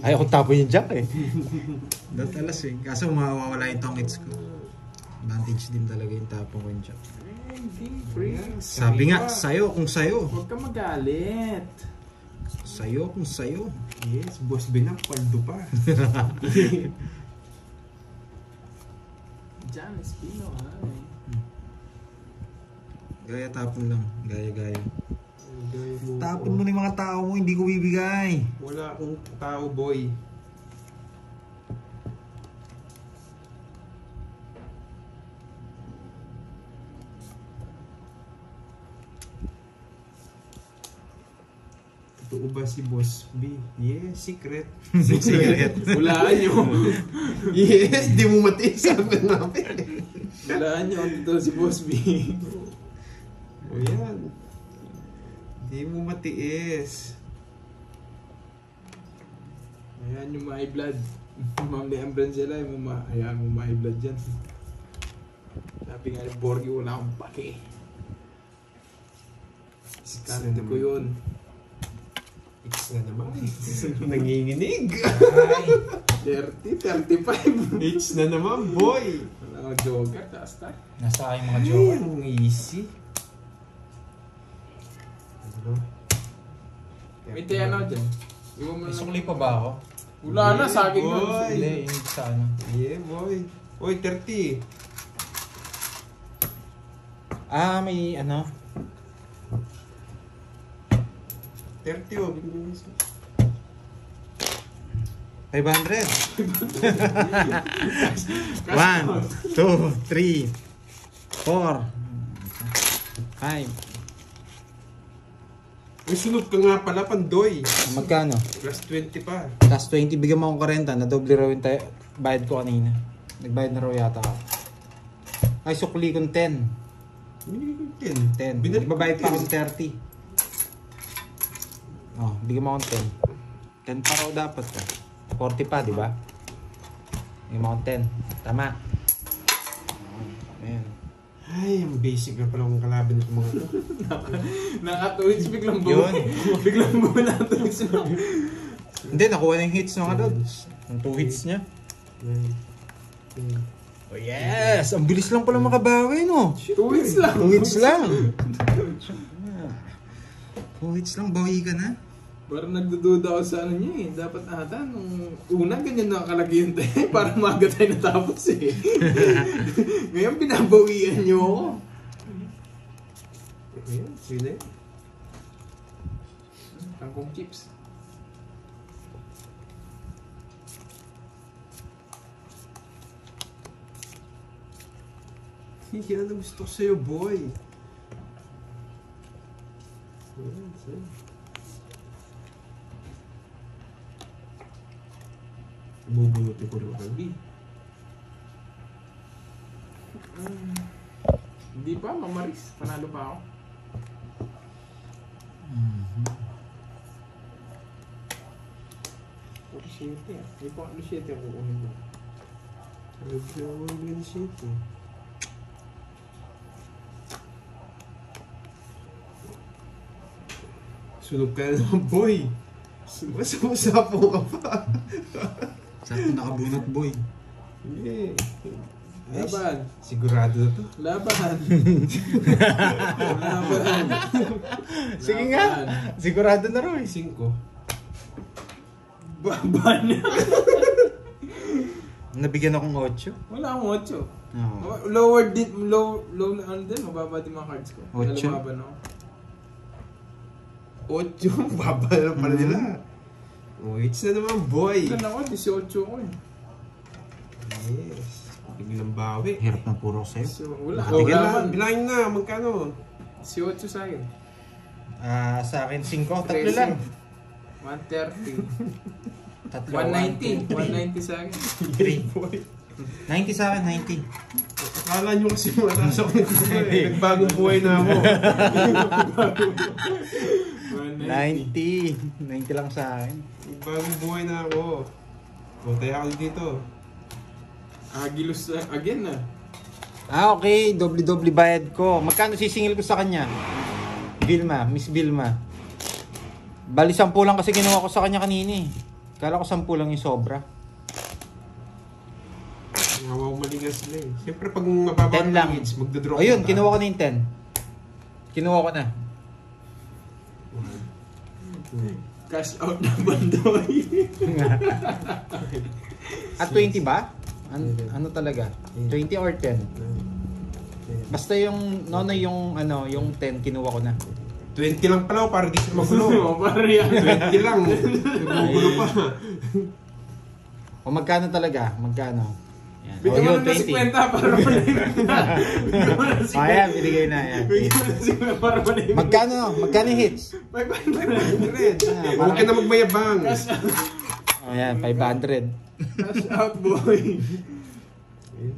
Ayaw kong tapo yung jack eh. Datalas eh. Kaso mawawala yung tongits ko. Advantage din talaga yung tapong ko yung jack. Sabi nga, sayo kung sayo. Huwag ka magalit. Sayo kung sayo. Yes, boss binang paldo pa. Diyan, Espino ha. Gaya tapon lang. Gaya. Tapon mo na yung mga tao mo, hindi ko bibigay. Wala akong tao, boy. Totoo ba si Boss B? Yes, secret. Secret. Hulaan nyo. Yes, di mo matiis sabi namin. Hulaan nyo ang totoo si Boss B. O yan. Di mo matiis. Ayan yung mga blood. Ma'am ni Ambrancela, ayan mo mga blood dyan. Sabi nga ni Borgie, wala akong pake. Sikarete ko yun. X na naman. Nanginginig. 35. H na naman, boy. Wala akong joker, taas-taas. Nasa aking mga joker. Ang easy. Ano? May tayan ako dyan. Iwan mo May na. sukli pa ba ako? Wala na, sa akin boy. na. Hindi, yung sa ano. Yeah, boy. Oy, 30. Ah, may ano. 30, oh. Bigyan mo isa. 500. 1, 2, 3, 4, 5. Uy, sunod ka nga pala, Pandoy. Magkano? Plus 20 pa. Plus 20, bigyan mo akong 40. Nadoble raw yung bayad ko kanina. Nagbayad na raw yata ako. Ay, sukli kong 10. Binigay ko 10. Binalik ko Nagbabayad pa 10. akong 30. Oh, bigyan mo akong 10. 10 pa raw dapat ka. 40 pa, di ba? Bigyan mo akong 10. Tama. Ayan. Ay, ang basic na pala akong kalaban ng mga ito. Naka-twitch, biglang Yun. Biglang buo na twitch na. Hindi, nakuha na yung hits mga dogs. Yung 2 hits niya. Oh yes! Ang bilis lang pala makabawi, no? 2 hits lang. 2 hits lang. 2 hits lang, bawi ka na. Parang nagdududa ako sa ano niya eh. Dapat ata, nung una ganyan nakalagay yung tayo. Parang maga tayo natapos eh. Ngayon binabawian niyo ako. Ayan, sila. Tangkong chips. Yan ang gusto ko sa'yo, boy. Ayan, sa'yo. Bubunutin ko rin ang B. Hindi pa, mamaris. Panalo pa ako. Luciete ah. Hindi pa Luciete ako kukunin mo. Nagkawa ang green sheet eh. Sunog ka na naman, boy. Masusapo ka pa. Sakto nakabunot, boy. Yeah. Laban. Sigurado na to. Laban. Laban. Sige nga. Sigurado na rin. 5. Baban. Nabigyan akong 8. Wala akong 8. Oo. Lower din, low ano din, mababa din mga cards ko. Ocho? Lumaban ako. 8. Baba na pala nila. Oh, it's na naman, boy. Ilan ako? 18 ko eh. Yes. Biglang bawi. Hirap ng puro sa'yo. So, wala. Oh, Wala man. bilangin na. Magkano? 18 sa akin. Sa akin 5. Tatlo lang. 130. Tatlo. 190. 190 sa akin. 3. Boy. 90 sa akin, 90. Akala nyo kasi mataas ako nagbagong buhay na ako. 90. 90 lang sa akin. Nagbagong buhay na ako. Butay ako dito. Agilus again na. Okay. Doble-doble bayad ko. Magkano sisingil ko sa kanya? Vilma. Miss Vilma. Bali 10 lang kasi ginawa ko sa kanya kanina eh. Kala ko 10 lang yung sobra. Nawaw malingas sila eh. Siyempre pag mababa 10 lang. hits, magdodraw Ayun, ka. kinuha ko na yung 10. Kinuha ko na. Cash out na bandoy. At 20 ba? Ano talaga? 20 or 10? Basta yung Nonoy yung ano, yung 10 kinuha ko na. 20 lang pala para di siya magulo. Oo, pare yan. 20 lang. Nagugulo pa. O magkano talaga? Magkano? Yan. O Bigyan mo yun, na 50 para manahimik na. Bigyan mo na 50. Ayan, binigay na. Yan. Bigyan mo na 50 para manahimik. Magkano? Magkano yung hits? 500. Huwag ka na magmayabang. Cash out. Ayan, 500. Cash out, boy.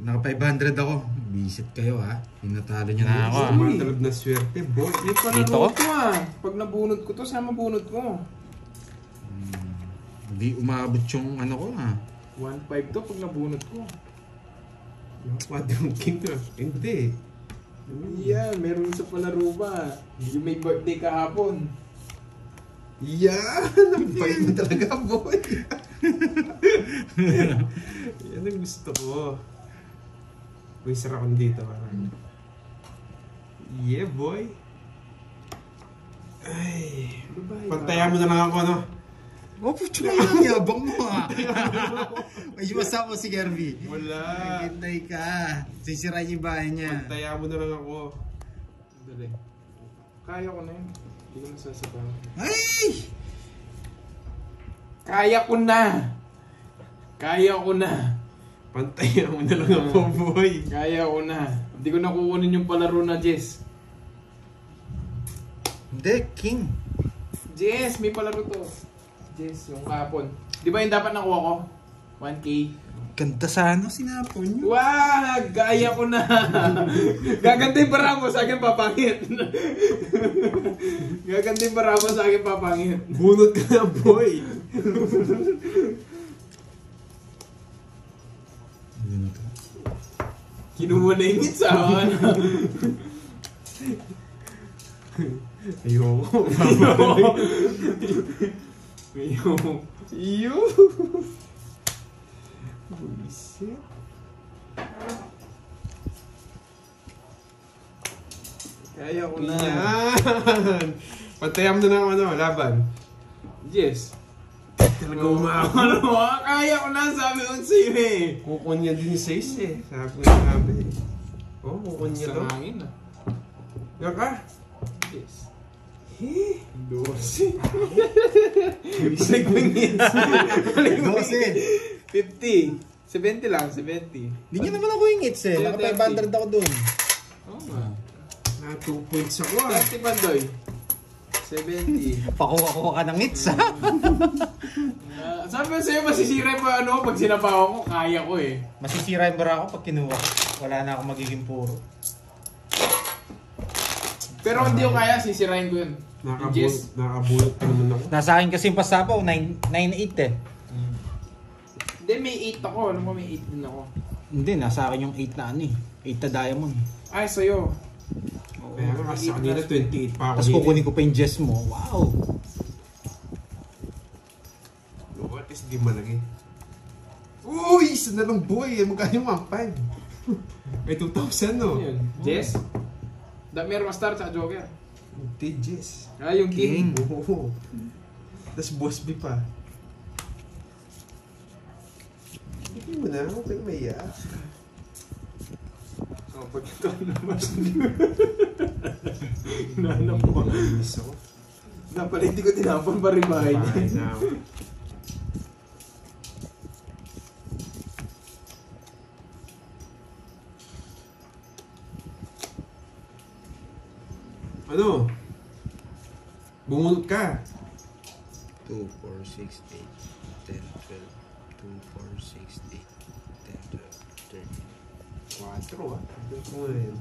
Naka 500 ako. Bisit kayo ha. Pinatalo niyo na ako. Matalab na swerte, boy. May Dito palaro ko? ko ah. Pag nabunod ko to, sama bunod ko. Hindi umabot yung ano ko ha. 1.5 to pag nabunod ko. Yung Quadrum King to. Hindi. Yan, meron sa palaro ba? Yung may birthday kahapon. Yan! Ang bait mo talaga, boy. Yan ang gusto ko. May sarakon dito. Yeah, boy. Ay. Pantayan mo na lang ako, no? Oh, putyo lang yabang mo ha. May iwasa mo si Kirby. Wala. Hintay ka. Sisirain yung bahay niya. Pantayan mo na lang ako. Dali. Kaya ko na yun. Hindi ko nasasabahan. Ay! Kaya ko na! Kaya ko na! Pantayan mo na lang ako, boy. Kaya ko na. Hindi ko na kukunin yung palaro na Jess. Hindi, King. Jess, may palaro to. Jess, yung kahapon. Di ba yung dapat nakuha ko? 1K. Ganda sana sinapon niyo. Wag! Kaya ko na! Gaganda yung baramo sa akin papangit. Gaganda yung baramo sa akin papangit. Bunot ka na, boy. Kinuha na yung hits ah. Ayoko. Iyo. Buisit. Kaya ko na. Yan. Pantayan mo na ng ano, laban. Yes. Talaga umabot. Ano kaya ko na, sabi ko sa'yo eh. Kukunya din yung 6 eh. Sabi. Oh, kukunya Sa to. hangin ah. Yan ka. Yes. Eh. 12. Balik mo yung hits. Balik mo yung 12. 50. 70 lang, 70. Hindi niyo naman ako yung hits eh. Naka 500 ako dun. Oo nga. Na 2 points ako ah. 30 Pandoy. 70. Pakuha-kuha ka ng hits ha. Sabi ko sa'yo, masisira pa ano, pag sinapawan ko, kaya ko eh. Masisira yung bara ako pag kinuha ko. Wala na ako magiging puro. Pero hindi ko kaya, sisirain ko yun. Yes. Nakabulot pa naman ako. Nasa akin kasi yung pasapaw, 9-8 eh. Hindi, may 8 ako. Alam mo, may 8 din ako. Hindi, nasa akin yung 8 na ano eh. 8 na diamond. Ay, sa'yo. Kaya nga kasi sa kanila 28 pa ako Tapos kukunin ko pa yung Jess mo. Wow! Oh, at least di malagi. Uy! Isa na lang boy! Magkano yung 1.5? May 2,000 no? Ano yun? Jess? Meron ka star sa Joker. Digis. Ah, yung King. Oo. Tapos Boss B pa. Hindi mo na. Huwag ka na maiyak. Oh, pag ito namas Nanap ko. Nainis ako. Napala hindi ko tinapon pa rin bahay niya. Bahay na ako. Ano? Bumunot ka. 2, 4, 6, 8, 10, 12, 2, 4, 6, 8, 10, 12, 13. 4 ah. Ito ko nga yun.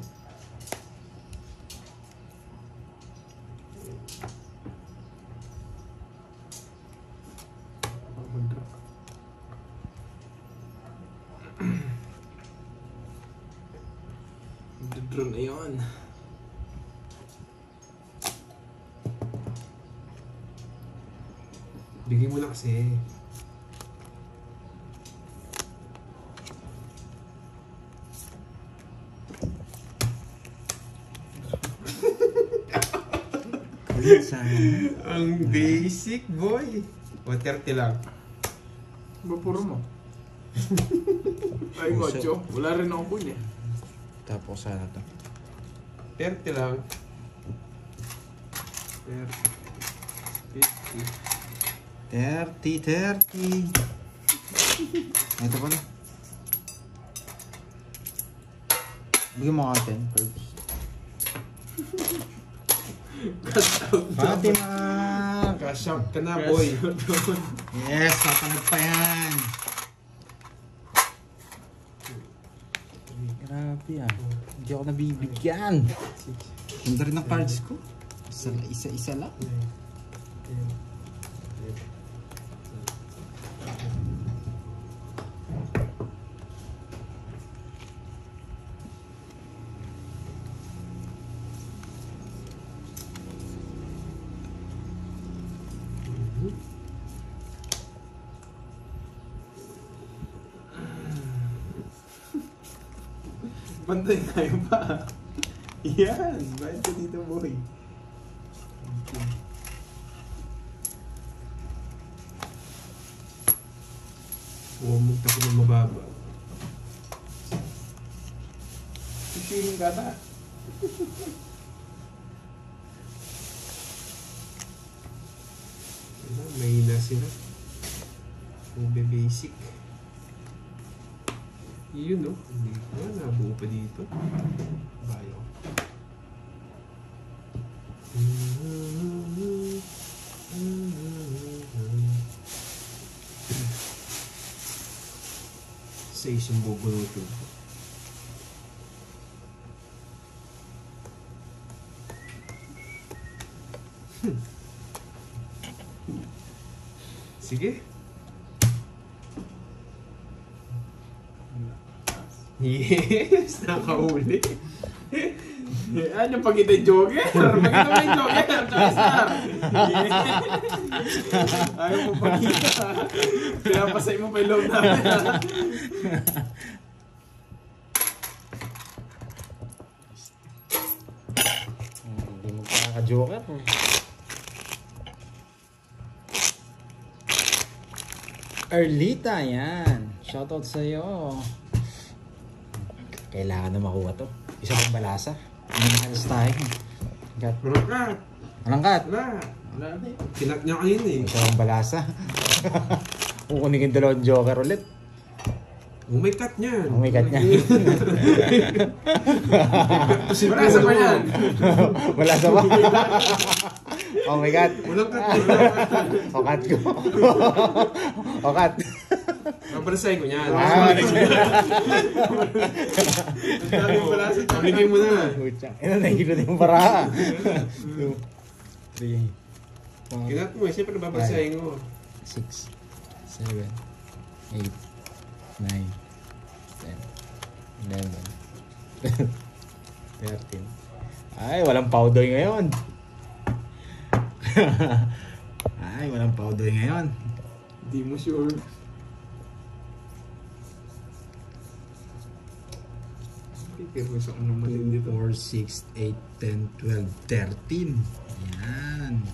Magdodron na yun. Bigay mo na kasi. Ang basic, boy. O, 30 lang. Bapuro mo. Ay, macho. Wala rin ako kunya. Tapos sana to. 30 lang. 30. Ito pala. Bigyan mo ka 10 first. Fatima! Cash out ka na, boy. Yes, papalag pa yan. Grabe ah. Hindi ako nabibigyan. Ganda rin ang cards ko. Isa-isa lang. Bantay kayo pa. Yan. Bayan ka dito, boy. Huwag mong tako ng mababa. Sisiling ka na. Mahina sila. Ube basic. Yun, no? Hindi ko na, nabuo pa dito. Bayo. Sa isang bubulutin. Sige. Yes! Nakauli. Ano pag ito yung joker? Pag ito yung joker, choice na. Ayaw mo pagkita. Pinapasay mo pa yung loob namin. Hindi mo pa ka-joker. Erlita, yan. Shoutout sa'yo. Kailangan na makuha to. Isa pang balasa. Minahas tayo. Gat. Walang cut! Walang cut. Wala na eh. Kinat niya kanina eh. Isa pang balasa. Kukunin yung dalawang joker ulit. Oh, may cut niyan. Oh my God niya. Marasa pa yan. Balasa ba? Oh my God. Walang cut. O cut ko. O cut. Paparasay ko niyan. Pamigay mo na. Ito na yung yung para. 2, 3, 4, Kinat mo eh. Siyempre babasahin mo. 6, 7, 8, 9, 10, 11, 13. Ay, walang powder ngayon. Ay, walang powder ngayon. Hindi mo sure. Pero sa anong matindi 2, 4, 6, 8, 10, 12, 13. Yan.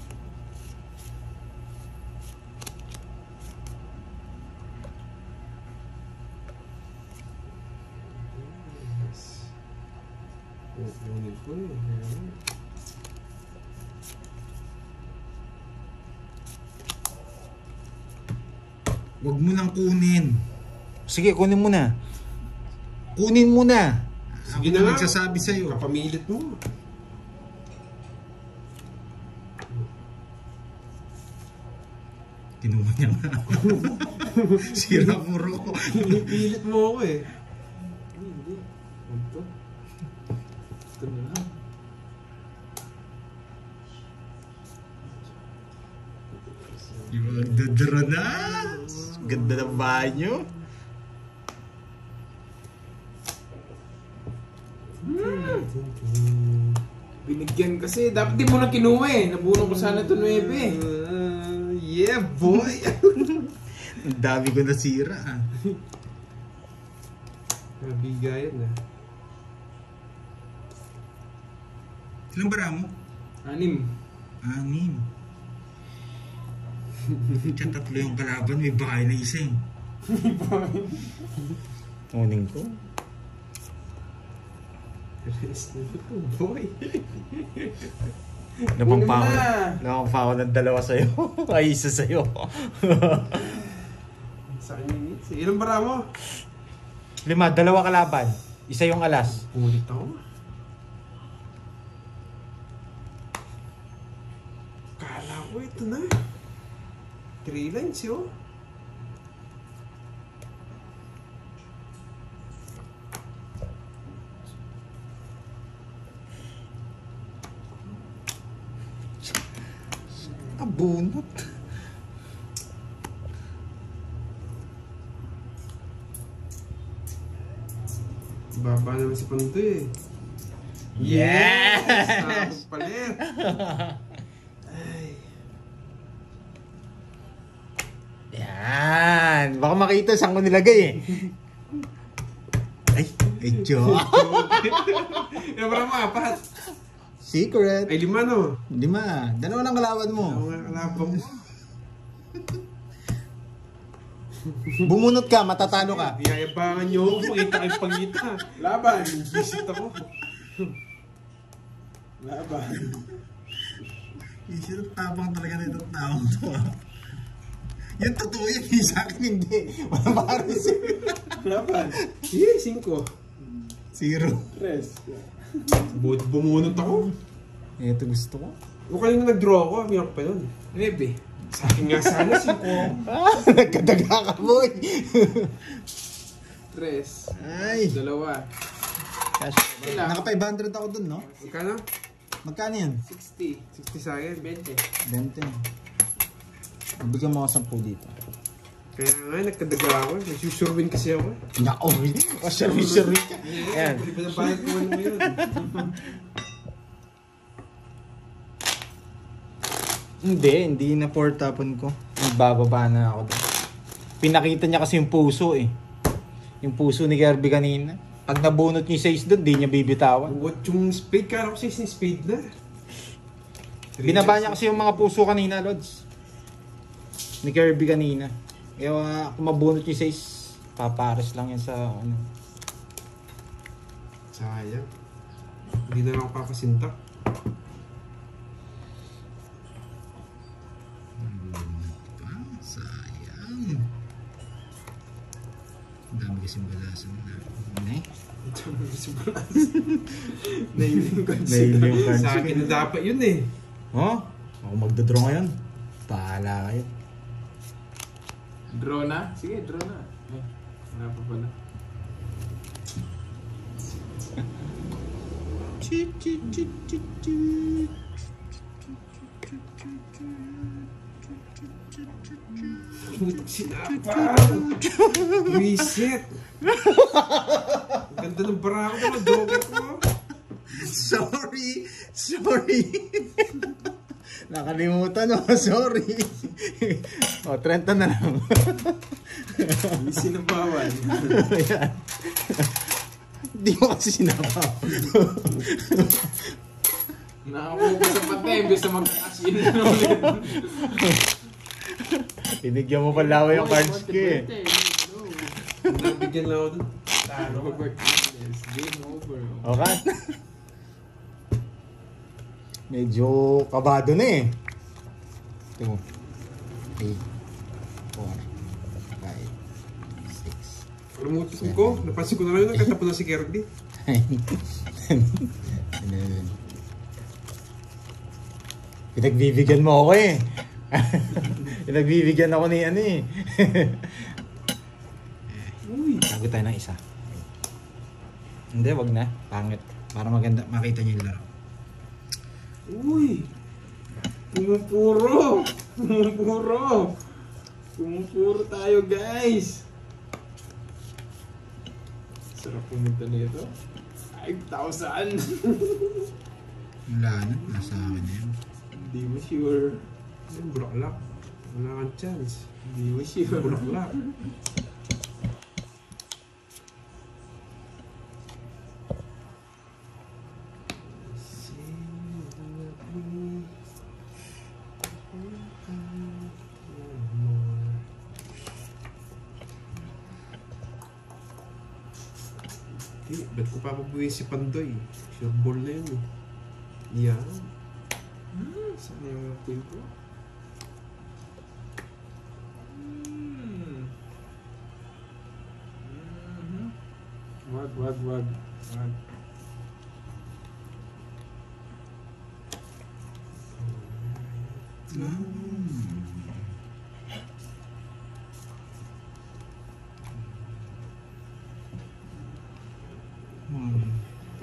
Kukunin ko eh. Huwag mo nang kunin. Sige, kunin mo na. Kunin mo na. Sige Ako na nga. nagsasabi sa'yo. Kapamilit mo. Kinuha niya nga. Sira puro. Pinipilit mo ako eh. Hindi. Ito. Ito na lang. Yung magdadara na. Ganda ng banyo. Binigyan kasi. Dapat di mo na kinuha eh. Nabunong ko sana ito 9 Yeah, boy! Ang dami ko nasira. Nabigayan na. Ilang bara mo? 6. Anim. Tsaka tatlo yung kalaban, may bahay na isa eh. Kunin ko. Rest na ito, boy. Napang ng dalawa sa'yo. Ay, isa sa'yo. Sa kanya yun. Ilang bara mo? 5, 2 kalaban. Isa yung alas. Ulit ako. Kala ko ito na. 3 lines yun. Abunot. Baba naman si Pantoy eh. Yes! Sabog palit. Ay. Yan. Baka makita saan ko nilagay eh. Ay, medyo. Ilang bara mo? 4? Secret. Ay, 5 no? 5. 2 lang kalaban mo. Ako nga kalabang mo. Bumunot ka, matatalo ka. Yayabangan niyo ako. Pagkita kayo pagkita. Laban. Visit ako. Laban. Isip tabang talaga nito taong to. Yung totoo yun, sa akin hindi. Walang pares. Laban. 5. 0. 3. Bumunot ako. Ito gusto ko. O kanina nag-draw ako. Amiyak pa yun. 9. Sa akin nga sana 5. Nagkadaga ka, boy. 3. Ay. 2. Cash. Naka 500 ako dun, no? Magkano? Magkano yan? 60. 60 sa akin. 20. 20. Bigyan mo ako 10 dito. Kaya nga, nagkadaga ako. Nagsusurwin kasi ako. Nako, sure ka. Ayan. Hindi ba nabayad ko ano yun? Hindi na 4 tapon ko. Nagbababa na ako doon. Pinakita niya kasi yung puso eh. Yung puso ni Kirby kanina. Pag nabunot niya yung 6 doon, di niya bibitawan. What yung spade? Kala ko 6 ni spade na. Binaba niya kasi yung mga puso kanina, Lods. Ni Kirby kanina. Kaya kung mabunot yung 6, papares lang yan sa ano. Sayang. Hindi na lang ako papasintak. Sayang. Ang dami kasing balasan na. Ano Nailing concept. Nailing concept. Sa akin na dapat yun eh. Oh? Ako magdodraw ngayon. Bahala kayo. Draw na? Sige, draw na. Ay, wala pa pala. Sinapa! Reset! Ang ganda ng bara ko naman, joker ko. Sorry. Nakalimutan mo, sorry. O, 30 na lang. Hindi sinabawan. Ayan. Hindi mo kasi sinabaw. Nakakuha sa patay, imbes na mag-cash-in na ulit. Pinigyan mo pala yung cards ko eh. Nabigyan lang ako dun. Robert Williams, game over. Okay. Medyo kabado na eh. 2, 3, 4, 5, 6. Lumutok ko. Napansin ko na lang yun. Nagkatapon na si Kirby. 11. Pinagbibigyan mo ako eh. Pinagbibigyan ako ni ano eh. Uy! Tago tayo ng isa. Hindi, wag na. Pangit. Para maganda, makita niyo yung laro. Uy! Pumupuro! Pumupuro! Pumupuro tayo, guys! Sarap pumunta nito. 5,000! Wala na, nasa akin na yun. Hindi mo sure. Ayun, bulaklak. Wala kang chance. Hindi mo sure. Bulaklak. Hindi, ba't ko papabuhin si Pandoy? Sure ball na yun eh. Yan. Saan yung queen ko? Wag. One,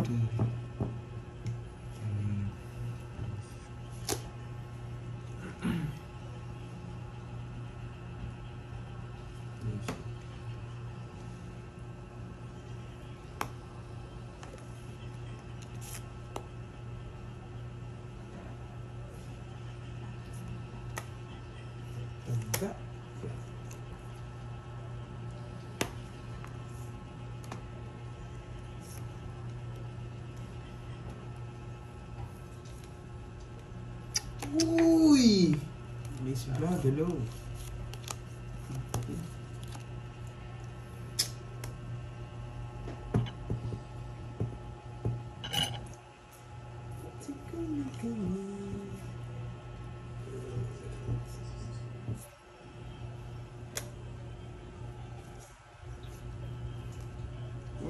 two, Tanda. Uy! May si Vlog, hello.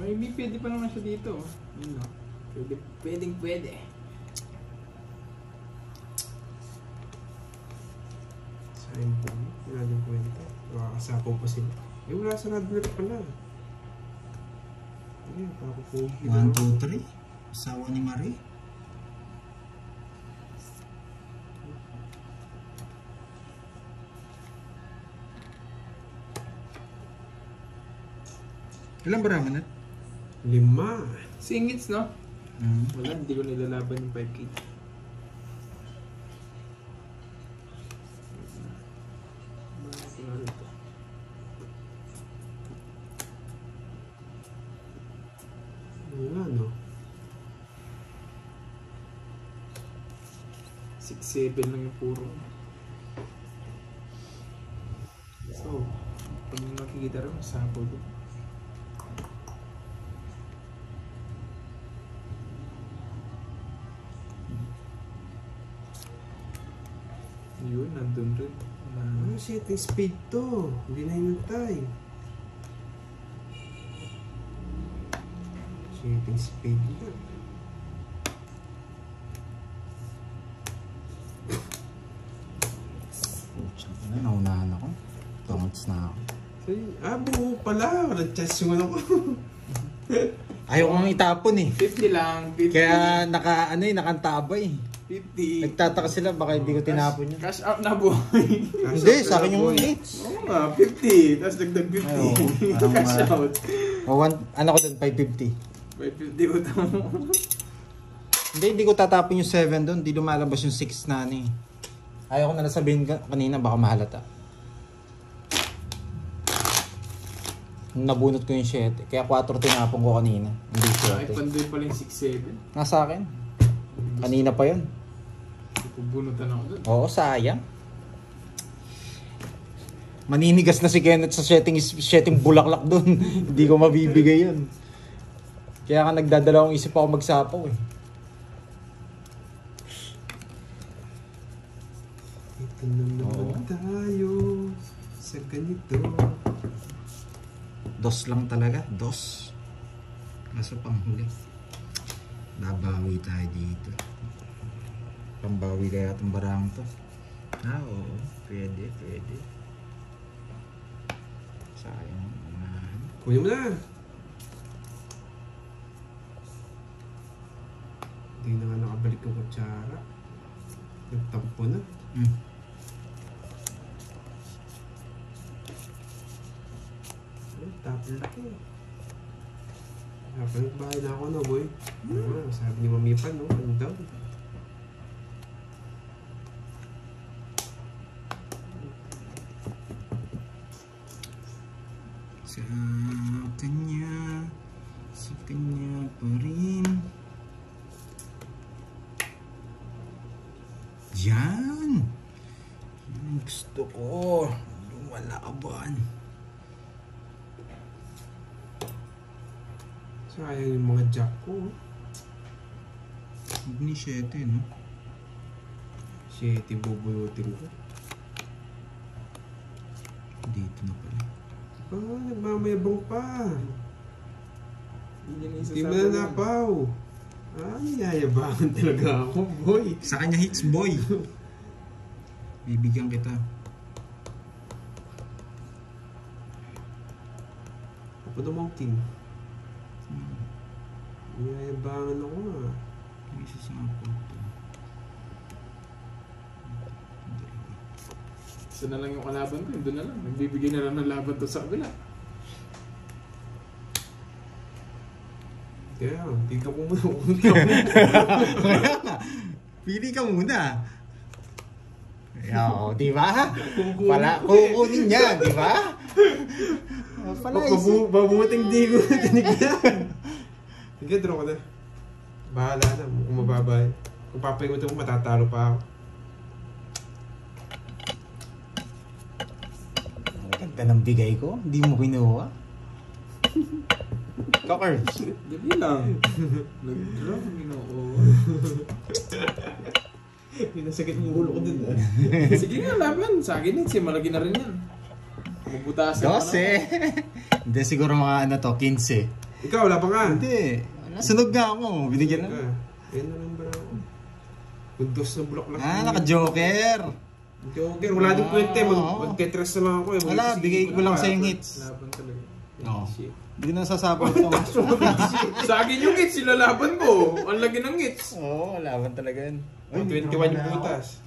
Maybe pwede pa naman siya dito. Yun, no? Pwede. Sayang po. Wala din kwenta. Nakakasapaw pa sila. Eh, wala sa Radler pala. Ayun, pakupogi. 1, 2, 3. Asawa ni Marie. Ilan ba raman na? 5. Singits, no? Hmm. Wala, hindi ko nilalaban yung 5K. Wala, no? 6-7 lang yung puro. So, pag makikita rin, sapo doon. Yun, nandun rin. Ano setting speed to? Hindi na hinantay. Setting speed na. Putsang ina, naunahan ako. Tungits na ako. Buo pala. Walang chance yung ano ko. Ayaw kong itapon eh. 50 lang, 50. Kaya nakantabay. 50. Nagtataka sila baka hindi ko tinapon yun. Cash out na boy. Hindi, sa akin yung 8. Oo nga, 50. Tapos dagdag 50. Ay, oo. Parang Cash out. Ano ko dun, 550. May 50 ko tamo. Hindi ko tatapon yung 7 doon. Hindi lumalabas yung 6 na ano eh. Ayaw ko na nasabihin kanina, baka mahalata. Nabunot ko yung 7. Kaya 4 tinapon ko kanina. Hindi Ay, 7. pandoy pala yung 6-7. Nasa akin. Kanina pa yun. Pubunutan ako doon. Oo, sayang. Maninigas na si Kenneth sa setting bulaklak doon. Hindi ko mabibigay yun. Kaya ka nagdadalawang isip ako magsapaw eh. Ito na naman tayo sa ganito. Dos lang talaga. Dos. Nasa panghuli. Babawi tayo dito. Pambawi kaya itong barang to. Oo. Pwede. Sayang. Kunin mo na. Hindi na nga nakabalik yung kutsara. Nagtampo na. Tapos laki. Dapat bahay na ako na boy. Sabi ni Mami pa no, ano daw. Sa kanya pa rin. Yan! Yan gusto ko. Lumalaban. Sayang yung mga jack ko. Huwag ni 7, no? Shit, ibubulutin ko. Dito na pala. Ah, nagmamayabang pa. Hindi niya Hindi mo na napaw. Ah, niyayabangan talaga ako, boy. Sa kanya hits, boy. Bibigyan kita. Ako namang king. Niyayabangan ako ah. Isa sa mga punto. Isa na lang yung kalaban ko, doon na lang. Nagbibigay na lang ng laban to sa kabila. Kaya, tignan ko muna. Kaya nga, pili ka muna. Oo, di ba? Kukunin niya, di ba? Pala, Babuting di ko tinignan. Sige, draw ka na. Bahala na, kung mababay. Kung papaikutin ko, matatalo pa ako. Ganda ng bigay ko, hindi mo kinuha. Cockers. Gabi lang. Nag-draw, ginoo. Pinasakit mo ulo ko dun ah. Sige nga, laban. Sa akin eh, malagi na rin yan. Mabutasan 12. Hindi, siguro mga ano to, 15. Ikaw, wala pa nga. Hindi, sunog nga ako. Binigyan na. Ayun na lang ba ako? Kundos na bulak lang. Naka-joker. Joker, wala din kwente. Mag-tetras na lang ako eh. Wala, bigay ko lang sa yung hits. Laban talaga. Oo. Shit. Hindi na sasabang ito. Sa akin yung hits, silalaban ko. Ang lagi ng hits. Oo, laban talaga yun. 21 yung butas.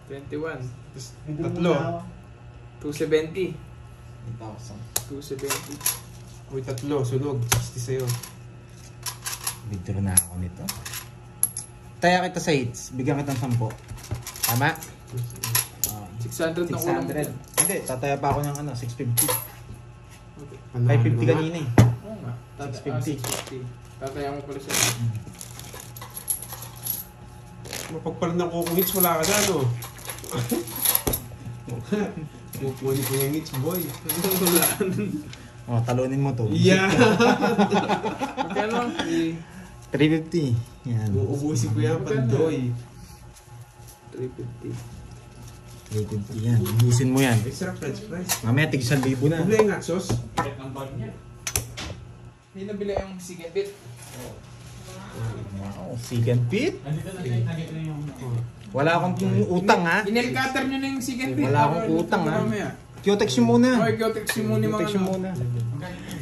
21. Tapos, tatlo. 270. 1,000. 270. Uy, tatlo. Sunog. 60 sa'yo. Withdraw na ako nito. Taya kita sa hits. Bigyan kita ng 10. Tama? 600 na kulang. 600. Hindi, tataya pa ako ng ano, 650. Okay. 550 kanina eh. Oo nga. 650. 650. Tataya mo pala siya. Mapagpalan ng kukong hits, wala ka na, no? Kukunin ko yung hits, boy. Wala. Oh, talunin mo to. Yeah! Magkano? 350. Yan. Uubusin ko yan, pandoy. 350. 350 yan. Ubusin mo yan. Extra french fries. Mamaya tig 1,000 na. Bumili nga, sos. Hindi nabili yung second bit. Wow, second pit. Wala akong utang ha. Inel-cutter nyo na yung second bit. Wala akong utang ha. Kyotex yun muna. Okay, Kyotex yung muna mga Kyotex yun ano. muna.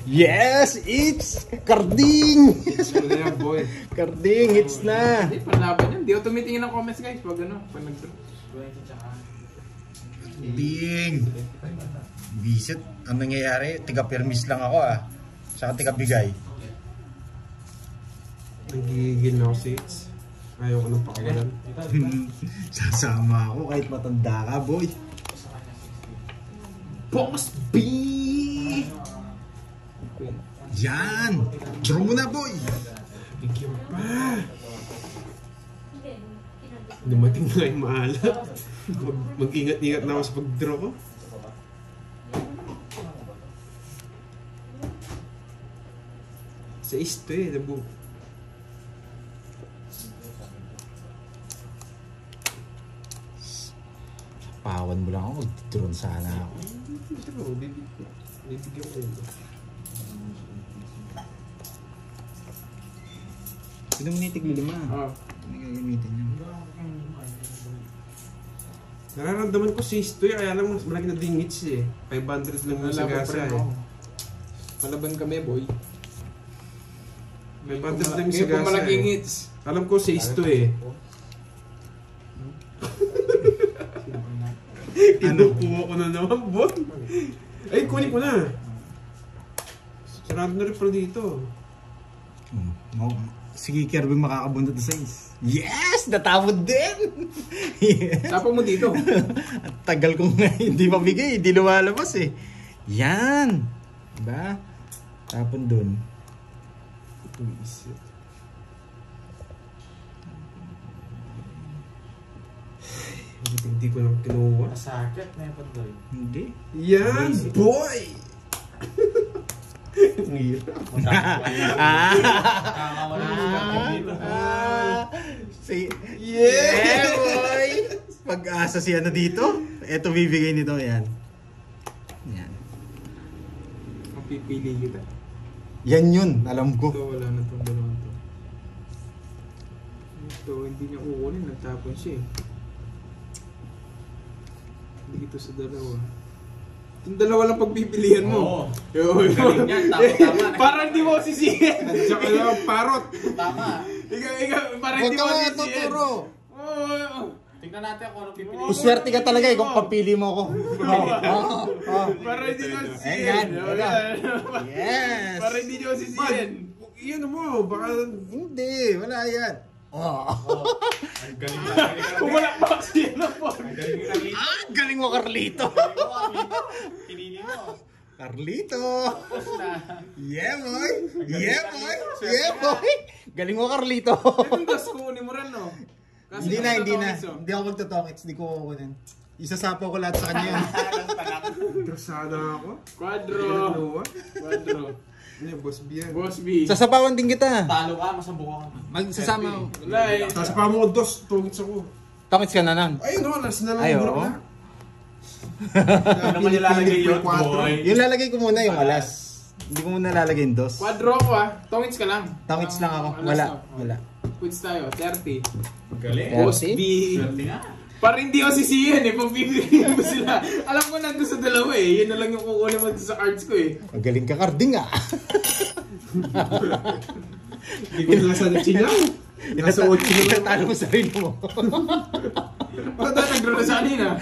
Yes, it's Carding! Hits mo na yan, boy. Carding, it's na. Hindi, panlaban yan. Hindi ako tumitingin ng comments guys. Pag ano, pag nag-draw. Ding! Bisit, ang nangyayari, tiga-permis lang ako ah. Saka tiga-bigay. Nagigigil na ako sa hits. Ayaw ko ng pakawalan. Sasama ako kahit matanda ka, boy. Boss B! Yan! Draw mo na, boy! Bigyan pa. Dumating na yung maalat. Mag-ingat-ingat na ako sa pag-draw ko. Sa isto eh. Pawan mo lang ako, mag-drone sana ako. Bibigyan ko yun. Sino mo nitig lima? Oh. Ano gagamitin niyo? Nararamdaman ko si isto eh. Kaya lang mas malaki na dingits eh. 500 lang yung sagasa eh. Palaban kami, boy. 500 lang yung Ngayon po sagasa malaking eh. hits. Alam ko si isto eh. Kinukuha ko na naman, boy. Ay, kunin ko na. Sarado na rin pala dito. Sige, Kirby, makakabundot sa is. Yes! Natapod din! Yes. Tapos mo dito. At tagal kong hindi mabigay, hindi lumalabas eh. Yan! Diba? Tapon dun. Isip. Hindi ko lang kinuha. Masakit na yung pandoy. Hindi. Yan, boy! Ang hirap. Yeah, boy! Pag-asa si ano dito. Ito bibigay nito, yan. Yan. Mapipili kita. Yan yun, alam ko. Ito, wala na itong dalawang to. Ito, hindi niya kukunin. Nagtapon siya eh. Hindi ito sa dalawa. Itong dalawa lang pagpipilian mo. Oo. Galing yan, tama. Parang di mo sisihin. Nandiyan ka lang, parot. Tama. Ikaw, parang Huwag di ka mo nga sisihin. tuturo. Oo. Tingnan natin kung anong pipili. Uswerte ka talaga eh kung papili mo ko. Parang hindi mo sisihin. Ayan, yes! Parang hindi mo sisihin. Iyan mo, baka... Hindi, wala yan. Ang galing na. Pumalakpak siya na po. Ang galing ni Carlito. Galing mo, Carlito. Pinili mo. Carlito. Tapos na. Yeah, boy. Yeah, boy. Yeah, boy. Galing mo, Carlito. Itong dos kukunin mo rin, no? Kasi Hindi na. magtotokits, oh. Hindi ako magtotokits. Hindi ko kukunin. Isasapaw ko lahat sa kanya yan. Interesado ako. Quadro. Ano? Quadro. Ano yung boss B yan? Boss B. Sasapawan din kita. Talo ka, masabukan ka. Magsasama. Wala eh. Tapos pa mo dos, tungits ako. Tokits ka na nun. Ayun o, nas na lang Ay, yung oo. bulak na. Ano naman nilalagay yun, boy? Yung lalagay ko muna yung alas. Hindi ko muna lalagay yung dos. Quadro ko ah. Tongits ka lang. Tokits lang ako. Alas Wala. na. Wala. Quits tayo. 30. Galing. Boss Thirty? B. Swerte nga. Parang hindi ko sisihin eh. Pag pipiliin mo sila. Alam ko nandun sa dalawa eh. Yun na lang yung kukunin mo sa cards ko eh. Magaling ka, Carding ah. Hindi ko nasa nagsinyaw. Nasa 8 na lang. Itatalo mo sarili mo. Bakit tayo nag-draw na sa kanina?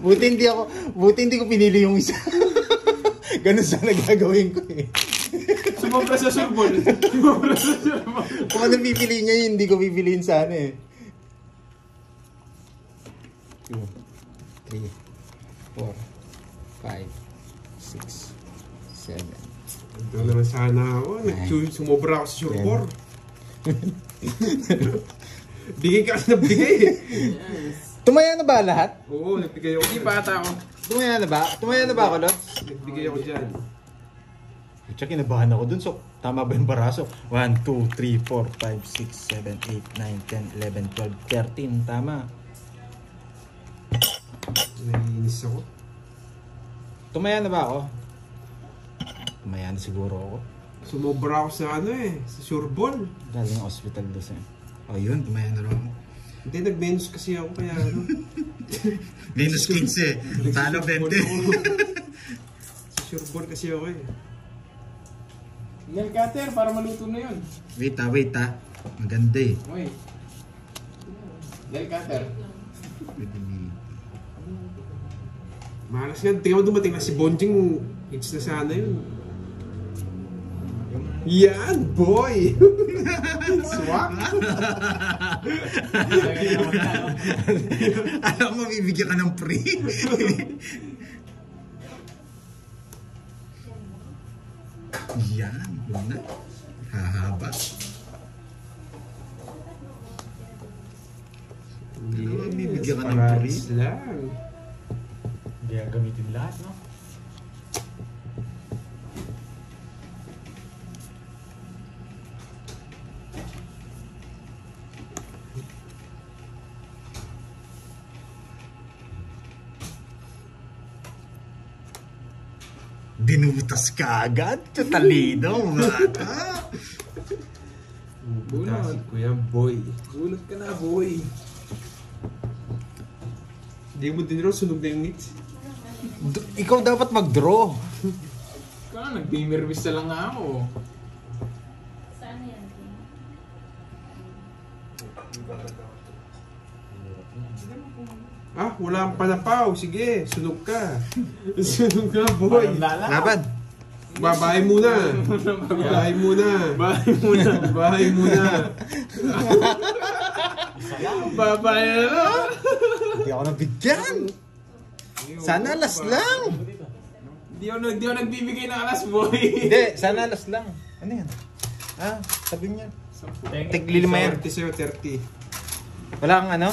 Buti hindi ko pinili yung isa. Ganun sana gagawin ko eh. Sumobra sa surbol. Sumobra sa surbol. Kung ano pipili niya yun, hindi ko pipiliin sana eh. 2, 3, 4, 5, 6, 7. Ito naman sana ako. Sumobra ako sa surbor. Bigay ka kasi nabigay eh. Yes. Tumaya na ba lahat? Oo, nagbigay ako. Hindi pa ata ako. Tumaya na ba? Tumaya na ba ako, Lots? Nagbigay ako dyan. Tsaka kinabahan ako dun. So, tama ba yung baraso? 1, 2, 3, 4, 5, 6, 7, 8, 9, 10, 11, 12, 13. Tama. Naiinis ako. Tumaya na ba ako? Tumaya na siguro ako. Sumobra ako sa ano eh, sa surbol. Galing hospital doon sa'yo. Oh, yun. Tumaya na rin ako. Hindi, nag-menus kasi ako kaya ano. Minus 15. Talo 20. Sa surbol kasi ako eh. Nail cutter para maluto na yun. Wait ah. Maganda eh. Uy. Nail cutter. Malas nga, tingnan mo dumating na si Bonjing. Hits na sana yun. Yan, boy! Swak! Alam mo, bibigyan ka ng free. Yan, yun na. Hahaba. Alam mo, bibigyan ka ng free. Paradis lang. Hindi ang gamitin lahat, no? Binutas ka agad. Talino, bata. Butasin ko yan, boy. Gulot ka na, boy. Hindi mo din raw sunog na yung nits. Ikaw dapat mag-draw. Kaya nag-beamer-wish na lang nga ako. Saan yan? Ah, wala kang panapaw. Sige, sunog ka. Sunog ka, boy. Laban. Babae muna. Babae muna. Bahay muna. Babae muna. Babae na lang. Hindi ako nabigyan. Sana alas lang. Di ako nagbibigay ng alas, boy. Hindi, sana alas lang. Ano yan? Ah, sabi niya. Tiglilima yan. 30 sa'yo, 30. Wala kang ano?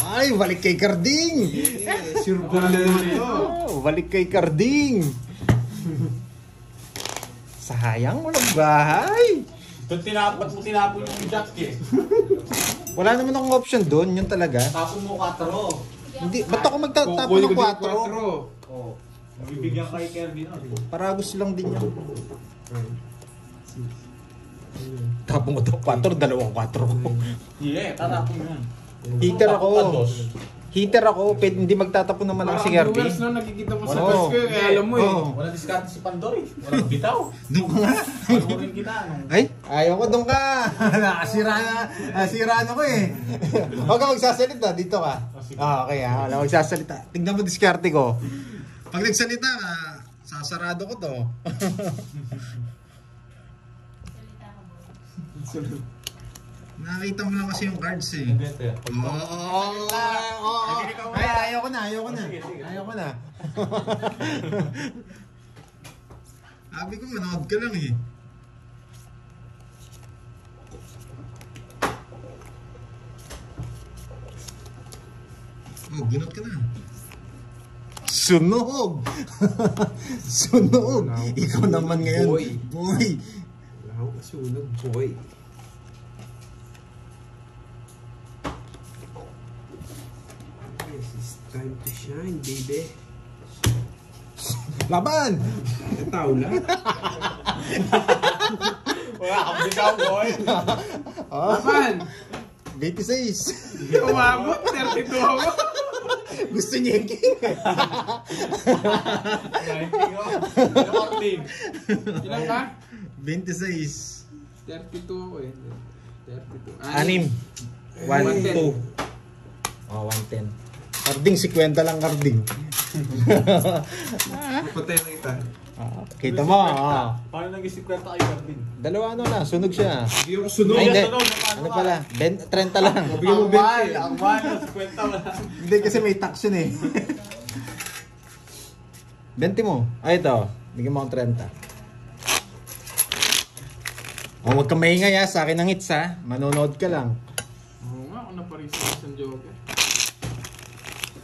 Ay, balik kay Carding! Surbol na naman to. Oh, balik kay Carding! Sayang, walang bahay. Doon tinapon yung jack eh. Wala naman akong option doon, yun talaga. Tapon mo 4. Hindi, ba't ako magtatapon ng 4? Oo. Mabibigyan kay Kelvin. Paragos lang din yun. Tapon ko to 4, dalawang 4. Yeah, tatapon yun. Heater ako. Heater ako, hindi magtatapon naman lang si Kirby. Viewers, no, nakikita mo sa Oo. bus ko, kaya alam mo eh. Oo. Wala diskarte si Pandoy. Walang bitaw. Doon ka nga. Panurin kita. Ay, ayaw ko doon ka. Nasiraan ako eh. Huwag ka magsasalita, dito ka. Okay ha, wala magsasalita. Tignan mo diskarte ko. Pag nagsalita, sasarado ko to. Salita ka mo. Nakita mo lang kasi yung cards eh. Better. Ay, ayaw ko na. Ayaw ko na. Sabi ko, manood ka lang eh. Oh, gunot ka na. Sunog! Sunog! Ikaw naman ngayon. Boy! Wala akong kasunog, boy. Yes, it's time to shine, baby. Laban! Taula. Wala kang bitaw, boy. Apan! 26. Umabot, 32 ako. Gusto niya yung king. Ilan ka? 26. 32 ako eh. 32. Anim. 1, 2. Oh, 110. Karding, 50 lang karding. Patay na kita. Kita mo, Paano nag-isip ka tayo, Kelvin? dalawa ano lang, sunog siya. Hindi ako sunog. Ay, hindi. sunog, Ano pala? 30 lang. Bigyan mo 20. Ang mahal, 50 wala. Hindi kasi may tax yun eh. 20 mo. Ay, ito. Bigyan mo akong 30. Oh, huwag kang maingay ha. Sa akin ang hits ha. Manonood ka lang. Oo nga, ako naparisa sa Joker.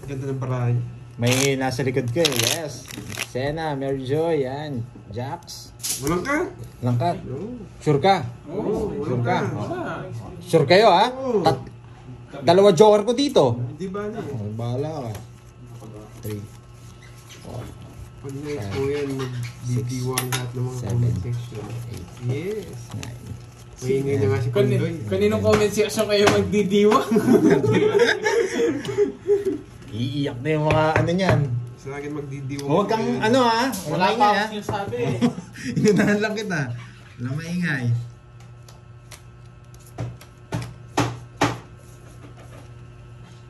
Ganda ng paraan. May nasa likod ko eh. Yes. Sena, Mary Joy, yan. Jax. Walang ka? Langkat. No. Sure ka? Oo, Sure ka? wala. Sure kayo ha? Dalawa joker ko dito. Hindi ba na eh. Oh, bahala ka. 3, Pag next mo yan, magdidiwang lahat ng mga Seven. comment section. Yes. 9. Maingay na nga si Pandoy. Kaninong comment section kayo magdidiwa? Iiyak na yung mga ano niyan. Sa akin magdidiwang. Huwag kang ano ha. Wala Wala pa maingay ha. akong sinasabi eh. Inunahan lang kita. Wala maingay.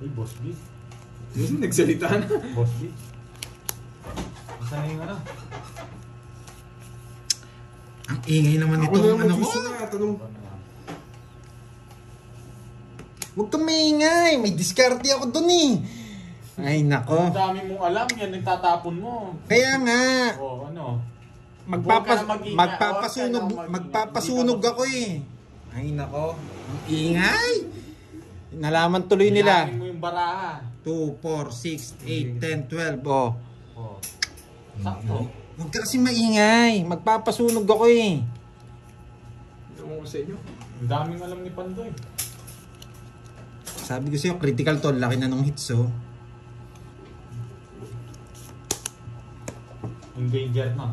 Uy, Boss B. Nagsalita na. Boss B. Saan na yung ano? Ang ingay naman Ako nito. na lang Ano ko? mag-isa. Tanong. Huwag kang maingay. May diskarte ako dun eh. Ay nako. Ang dami mong alam, yan nagtatapon mo. Kaya nga. O, ano? Magpapasunog ako eh. Ay nako. Ang ingay. Nalaman tuloy nila. Bilangin mo yung baraha. 2, 4, 6, 8, 10, 12. Oh. O. Sakto. Huwag ka kasi maingay. Magpapasunog ako eh. Ewan ko sa inyo. Ang daming alam ni Pandoy. Sabi ko sa'yo, critical to. Laki na nung hits oh. Endanger na.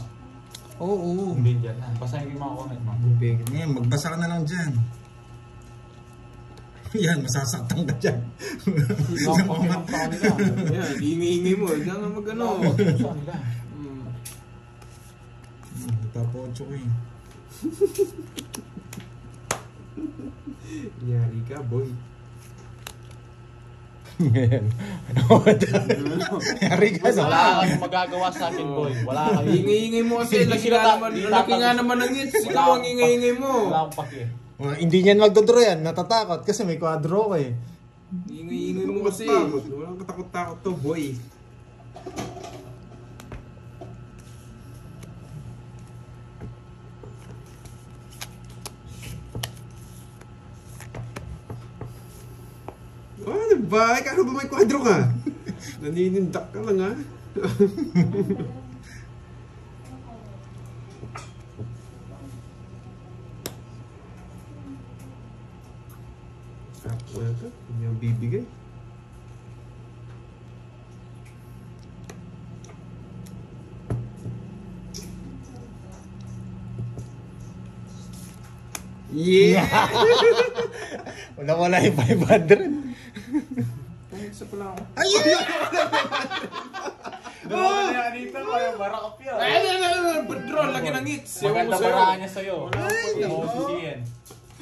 Oo. Endanger na. Basahin ko yung mga comment mo. Ngayon, magbasa ka na lang dyan. Yan, masasaktan ka dyan. Ibang comment pa nila. Yan, iingi-ingi mo. Diyan nga mag-ano. Saan nila? Tapocho ko eh. Yari ka, boy. Ngayon. Yari ka no? Wala kang magagawa sa akin, boy. Wala kang Iingi-ingi mo kasi. Hindi Laki sila nga naman, laki nga naman ang hits. Ikaw ang ingi-ingi mo. Wala akong paki. Hindi niyan magdodraw yan. Natatakot kasi may quadro ko eh. Iingi-ingi mo kasi. Walang katakot-takot to, boy. Ano ba? Kano ba may kwadro ka? Naninindak ka lang ha? to. Hindi ang bibigay. Yeah! Wala yung 500. Isa pala ako. Ayun! Dalawa na yan dito, kaya barakap yan. Draw, laki ng hits. Maganda baraan niya sa'yo. Ay, Oo, nako. sisihin.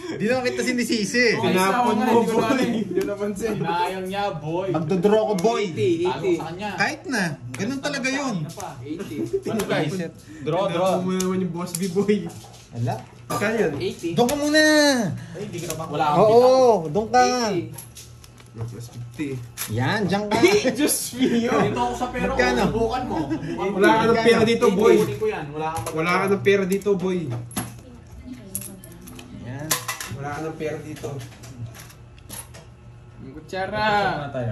Di naman kita sinisisi. Tinapon mo, boy. Hindi ko napansin. Hinayang niya, boy. Magdodraw ko, boy. 80, Talo sa kanya. Kahit na. Ganun talaga yun. Kanina pa. 80. Ano guys? Draw, draw. Tinapon mo naman yung boss B-boy. Wala. Kaya yan. 80. Doon ka muna. Ay, hindi ka naman. Wala akong bitaw. Oo, doon ka. +50. Yan, diyan ka. Diyos mio. Dito ako sa pero ko. Magkano? Subukan mo. Subukan mo. Wala ka ng pera dito, boy. Kunin ko yan. Wala kang Wala ka ng pera dito, boy. Yan. Wala ka ng pera dito. Ang kutsara. na tayo.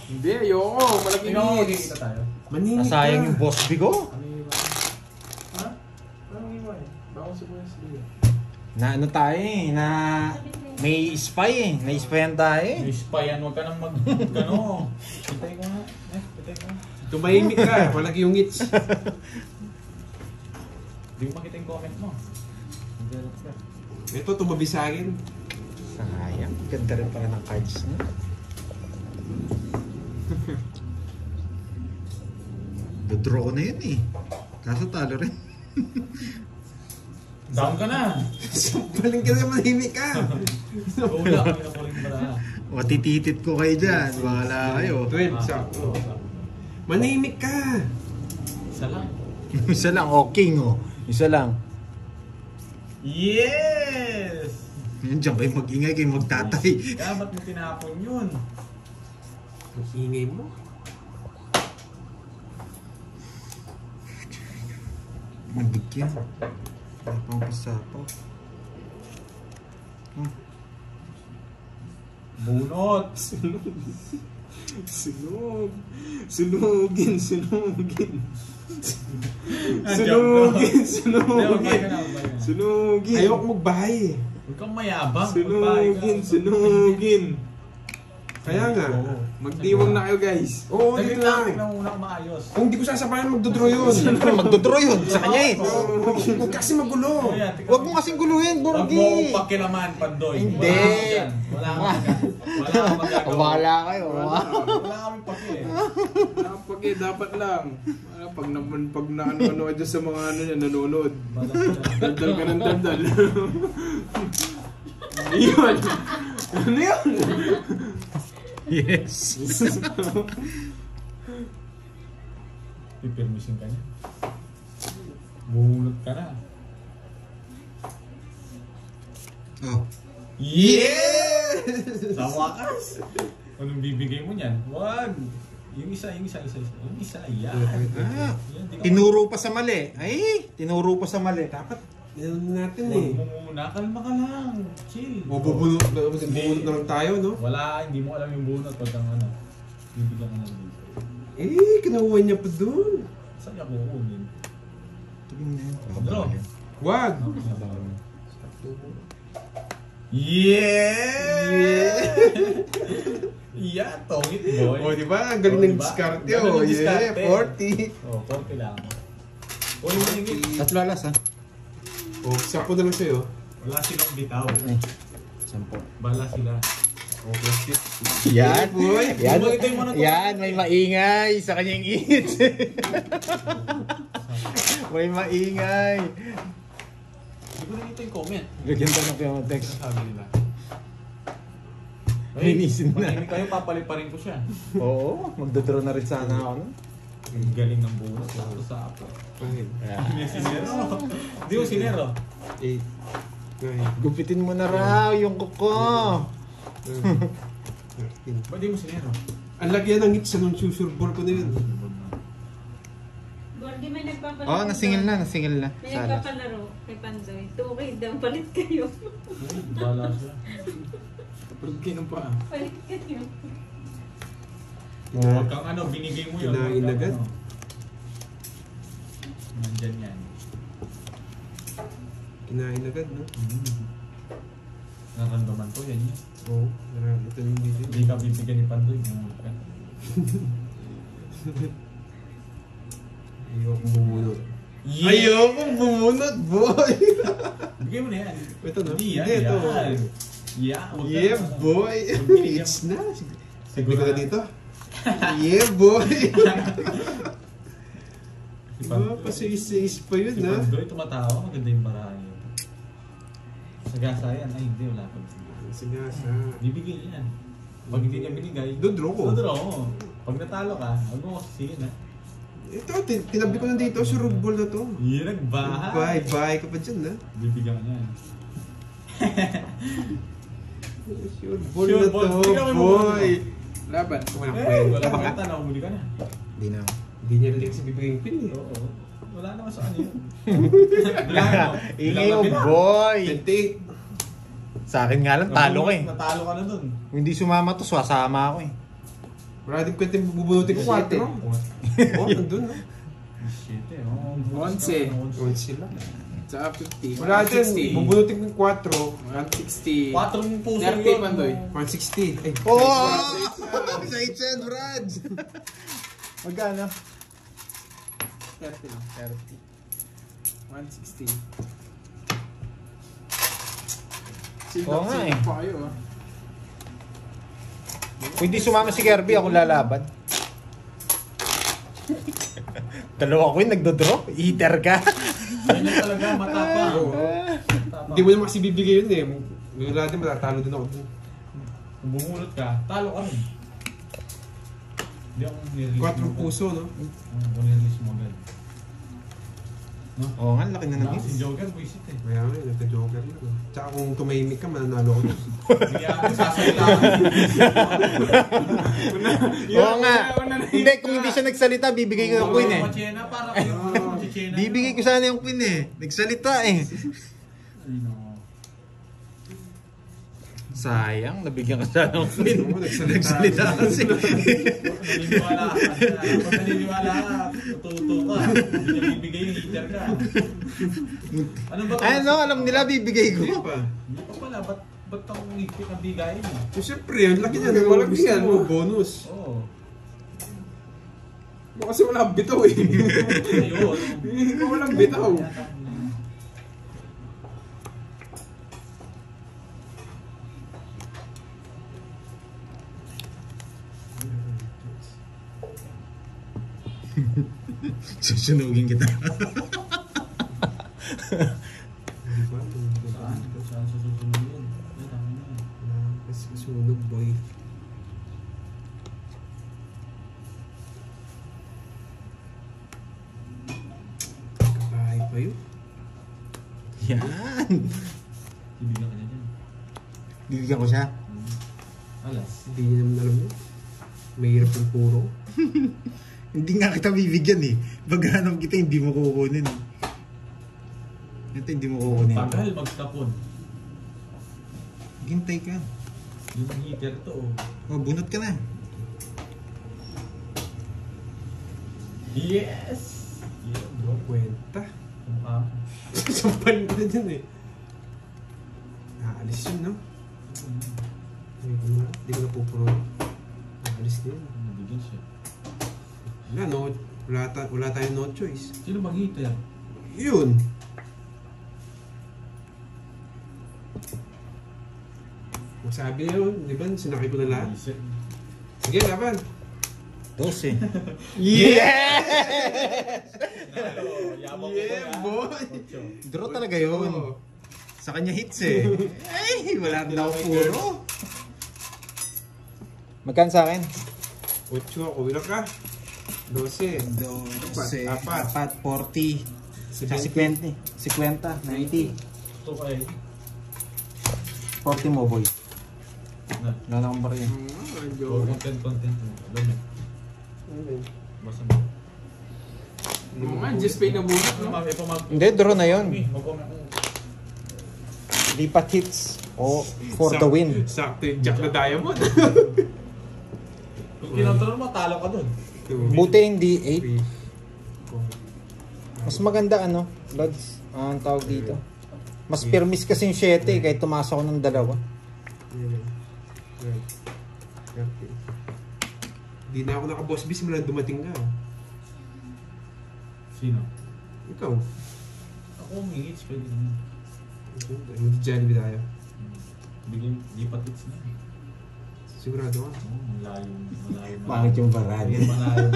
Hindi, ayoko. Malaking Tingnan mo, hits. magkikita tayo. Manimik ka. Nasayang yung boss bigo. Ano yung iwan? Ha? Anong iwan? Baka sa buhay sa liya. Na ano tayo eh, na may spy eh. Na-spyan tayo eh. Yung spyan, huwag ka nang mag... Gano. Pitay ko nga. Pitay ko. Tumahimik ka. Walang yung hits. Hindi ko makita yung comment mo. Ito, tumabi sa akin. Sayang. Ganda rin pala ng cards niya. Dodraw ko na yun eh. Kaso talo rin. Down ka na. Baling ka na, manimik ka. Wala kami na kuling para. Matititit ko kayo dyan. Bahala kayo. 12, sa. Manimik ka. Isa lang. Isa lang. Oh, king oh. Isa lang. Yes! Yan, dyan kayo mag-ingay kayo magtatay. Kaya ba't mo tinapon yun? Ang ingay mo. Nabigyan. Wala pang pasapaw. Bunot! Sunog. Sunugin, sunugin. Ah, Sunugin, Hindi, sunugin. magbahay ka na, magbahay ka na. Sunugin. Ayoko magbahay eh. Huwag kang mayabang. magbahay ka. Sunugin, sunugin. Kaya nga. Magdiwang na kayo guys. Oo, dito Tignan lang. mo muna kung maayos. Kung di ko sasabayan, magdodraw yun. Siyempre, magdodraw yun. Sa kanya eh. Huwag kasi magulo. Ayan, tignan Huwag mo kasing guluhin, Huwag Borgi. mo pakilaman, Pandoy. Hindi. Wala kang magagawa. Bahala kayo. Wala kami paki eh. Kapag dapat lang. Pag na ano dyan sa mga ano yan, nanonood. Daldal ka ng daldal. Iyon. Ano yun? Yes. Pipirmisin ka niya. Buhulot ka na. Oh. Yes! Sa wakas! Anong bibigay mo niyan? Wag! Yung isa. Yung isa, yan. Ah, Yan, di ka- tinuro pa sa mali. Ay, tinuro pa sa mali. Dapat, yan natin Huwag eh. mo muna, kalma ka lang. Chill. O bubunot na lang tayo, no? Wala, hindi mo alam yung bunot pag ang ano. Bibigyan ka na dito. Eh, kinuha niya pa dun. Saan niya kukunin? Tingin na yun. Draw. Wag. Yeah! Yeah, tongit boy. O, di ba? Ang galing Oh, ng diba? diskarte. Galing Oh, ng yeah. diskarte. 40. Oh, 40 lang. Uy, maningit. Tatlo alas ha. O, 10 na lang sa'yo. Wala silang bitaw. Ay, 10. Bala sila. O, plastic. Yan. Boy. Yan. Ito yung mga Yan, may maingay sa kanyang eat. May maingay. Hindi ko nakita yung comment. Lagyan tayo ng comment text. Sabi nila. Linisin na. Maningit kayo, papalit pa rin ko siya. Oo, magdodraw na rin sana ako. No? Ang galing ng bunot. Ito sa apo. 5, Hindi sinero. Hindi ko sinero. 8, 9, Gupitin mo na raw yung kuko. 13. Ba't di mo sinero? Ang lagyan ng hits sa nung susurbol ko na yun. Gordy, may nagpapalaro. Oh, nasingil na. May Sana. nagpapalaro kay Pandoy. 2K daw, palit kayo. Bala siya. Kapag kinong pa. Palit kayo. Huwag kang ano, binigay mo yun. Kinain Huwag kang agad. ano. Nandyan yan. Kinain agad, no? Naramdaman ko yan. Oo, marami. Ito yung video. Hindi ka bibigyan ni Pandoy. Bumulot ka. Ayokong bumunot. Yeah! Ayokong bumunot, boy! Bigay mo na yan. Ito na? Hindi yan. Hindi, ito. Yan. Yeah, huwag ka Yeah, na. boy! Bibigyan It's na. Siguro Siguro ka na dito. Yeah, boy! Si Pandoy. Ah, pasisis pa yun, Si ha? Pandoy tumatawa. Maganda yung barahan niya. Sagasa yan. Ay, hindi. Wala pa. Sige, sa... Bibigay yan. Pag hindi niya binigay, Dodraw ko. dodraw mo. Pag natalo ka, huwag mo kasi na. Ito, tinabi ko na dito. Sure ball na to. Yan, nagbahay. Bye ka pa dyan, ha? Bibigyan ka niya. Sure ball Sure na ball. to, Tingnan mo boy! Laban. Walang Eh, kwenta. wala kwenta. Nahuli ka na. Hindi na. Hindi niya rin kasi bibigay yung pin, eh. Oo. Wala naman sa kanya yun. Bilang mo. Ingay mo, boy! 28. Sa akin nga lang, talo ka eh. Natalo ka na dun. Kung hindi sumama to, swasama ako eh. Wala din kwenta yung bubunutin ko 4. Oh, nandun, no? Shit eh. Oh, 11. 1 sila. Sa 50. Wala din, 160. bubunutin ko 4. 160. 4 yung puso 30 yun. Pandoy. 160. Ay, Oh! Sa itchen, Brad! Magkano? 30 lang. 160. Oo nga eh. Pa kayo, ah. Kung hindi sumama si Kirby, ako lalaban. Dalawa ko yung nagdodraw. Eater ka. Ganyan talaga, matapang. Matapang. hindi mo naman kasi bibigay yun, eh. Wala din, matatalo din ako dun. Kung bumulot ka, talo ka rin. Hindi ako nirelease 4 puso, no? Ako nirelease mo agad. Oo nga, laki na Si naging. Joker, buisit eh. Kaya nga, nagka-joker na. Tsaka kung tumahimik ka, mananalo ako dun. Hindi ako sasalita ka. Oo nga. Hindi, kung hindi siya nagsalita, bibigay ko yung queen eh. Machena, para kayo Machena. Bibigay ko sana yung queen eh. Nagsalita eh. Ay, no. Sayang, nabigyan ka sana ng queen. Oo, nagsalita. Nagsalita kasi. Naniniwala ka. Pag naniniwala ka, tututo ka. Hindi niya bibigay yung heater ka. Ano ba? Ano, alam nila bibigay Hindi ko. pa. Hindi pa pala. Ba't ang higpit ang bigayin mo? So, siyempre, ang laki niya. Walang Gusto yan, mo, no? bonus. Oo. Kasi wala bitaw eh. Ayun. Hindi ko walang bitaw. Susunugin kita. Di ba? Saan? Saan susunod yun? Ay, tama na. Mas sunog, boy. Kapay pa yun. Yan. Ibigyan ka niya dyan. Bibigyan ko siya. Alas. Hindi niya naman alam yun. Mahirap yung puro. Hindi nga kita bibigyan eh. Paghanap kita, hindi mo kukunin eh. Ito, hindi mo kukunin. Tagal magtapon. Hintay ka. Yung heater to. Oh, bunot ka na. Yes! Yeah, bro. Kwenta. Kumukha ko. Sampal ko na dyan eh. Aalis yun, no? Hindi ko na pupuro. Aalis na yun. Nabigyan siya. Wala, no? Wala tayong no choice. Sino bang heater? Yun. Sabi niya yun, di ba? Sinakay ko na lahat. Isip. Sige, laban. 12. Yeah! Yabang ko Yeah, ba? boy! Draw talaga yun. Oo. Sa kanya hits eh. Ay, wala na ako puro. Magkan sa akin? 8 ako, wala ka. 12. 12, Apat. 4, 40, sa 50, 50, 90. Ito kay. 40 mo, boy. Na. Wala na akong barya. Content. Alam mo. Basta mo. Just pay na bunot, no? Hindi, draw na yun. Mag-comment. Lipat hits. O, for the win. Sakto yung Jack na Diamond. Kung kinontrol mo, talo ka dun. Buti hindi 8. Mas maganda ano, Lods, ang tawag dito. Mas permis kasi yung 7 kahit tumaas ako ng 2. Okay. Hindi na ako naka-boss bis mula dumating ka. Sino? Ikaw. Ako umingits, pwede naman. Mag-Jollibee tayo. Bigyan, di pa tips na. Sigurado ka? Oo, malayo. Pangit yung bara nila. Malayo.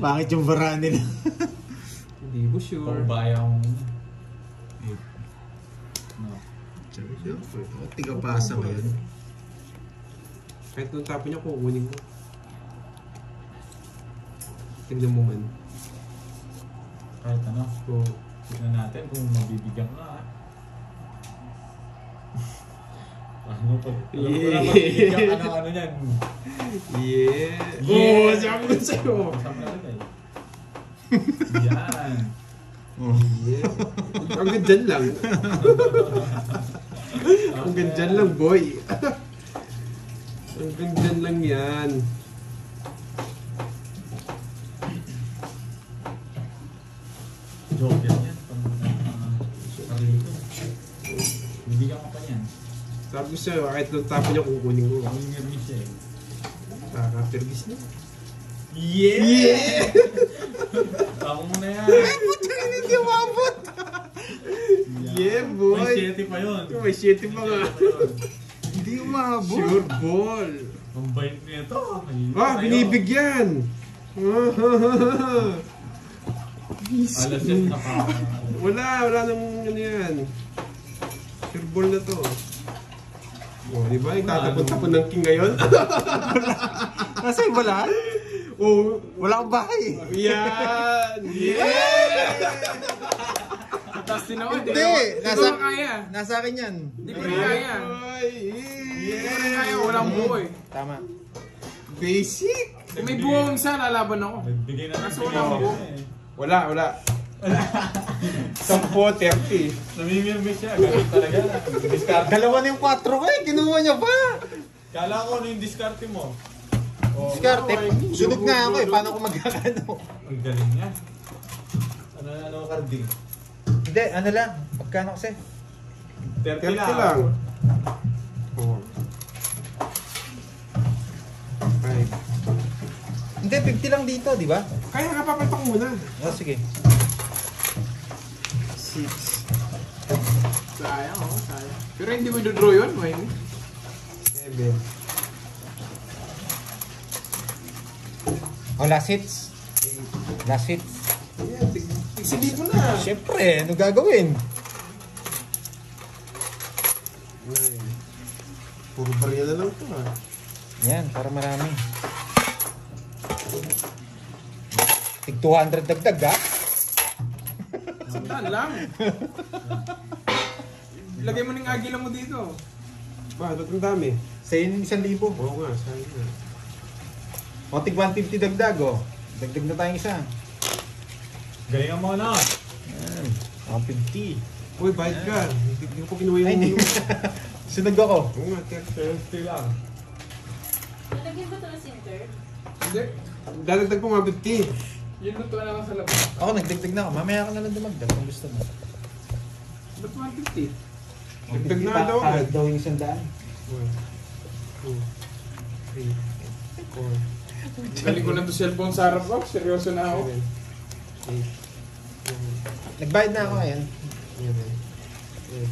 Pangit yung bara nila. Hindi ko sure. Paubaya ko muna. No. Tiga pasa ngayon. Kahit nung tapo niya, kukunin ko. Tignan mo man. Kahit ano, So, tignan natin kung mabibigyan ka. Ano pa? Alam ko na mabibigyan ka ng ano yan. yeah! Yeah! Oh, sabi ko sa'yo! Masama na rin eh. Yan. Yeah! Hanggang dyan lang. Hanggang dyan lang, boy. Hanggang dyan lang yan. Joker yan. Sarili ko. Bibigyan ka pa yan. Sabi ko sa'yo, kahit nung tapo niya, kukunin ko. Ang nervous siya eh. Kaka-pervis na. Yeah! Ako mo na yan. Hindi umabot. Yeah, boy! May 7 pa yun. May 7 pa nga. Hindi umabot. Sure ball! Ang bait nito. Binibigyan! Alas yan, Wala nang ano yan. Sure ball na to. Oh, di ba? Itatapon-tapon ng king ngayon? Nasa iba lahat? Oh, Wala akong bahay. yan! Yeah! Tapos din ako, Hindi. Hindi Nasa, ko kaya. nasa akin yan. Hindi ko kaya. Ay, Hindi ko kaya, walang buo eh. Tama. basic! Kung may buong isa, lalaban ako. Nagbigay na Kaso ng wala akong buo. Wala. 10-30. Namimirmis siya. Ganun talaga. Discard. Dalawa na yung 4 ko eh. Kinuha niya pa. Kala ko ano yung discarte mo. Diskarte. Sunog nga ako eh. Paano ko magkakano? Ang galing niya. Ano carding? Hindi, ano lang. Pagkano kasi? 30 30 lang. Oh. 5. Hindi, 50 lang dito, di ba? Kaya nga papalpak muna. Oh, sige. 6. Sayang, sayang. Pero hindi mo i-draw yun, Wayne. 7. Oh, last hits. Last hits. Ayan, tigsili ko na. Siyempre, ano gagawin? 9. Puro barya na lang ito ha. Yan, para marami. Tig 200 dagdag, ha? Sandaan lang. Lagay mo ng agila mo dito. Ba, ba't ang dami? Sa'yo yung 1,000. Oo nga, saan na. O, tig 150 dagdag, oh. Dagdag na tayong isa. Galingan mo na. Yan. 150. Uy, bayad ka. Hindi ko kinuha Ay, hindi. yung... Sunog ako. Oo nga, 30 lang. Nalagyan ba ito ng sinker? Hindi. Dadagdag po nga 50. Yun luto na lang sa labas. Ako, nagdagdag na ako. Mamaya ka na lang dumagdag kung gusto mo. Ba't 150? Dagdag na daw. Kahit daw yung 100. 1, 2, 3, 4, Galing ko na to cellphone sa harap ko. Seryoso na ako. 7, 8, 9, Nagbayad na ako ngayon. 11, 12,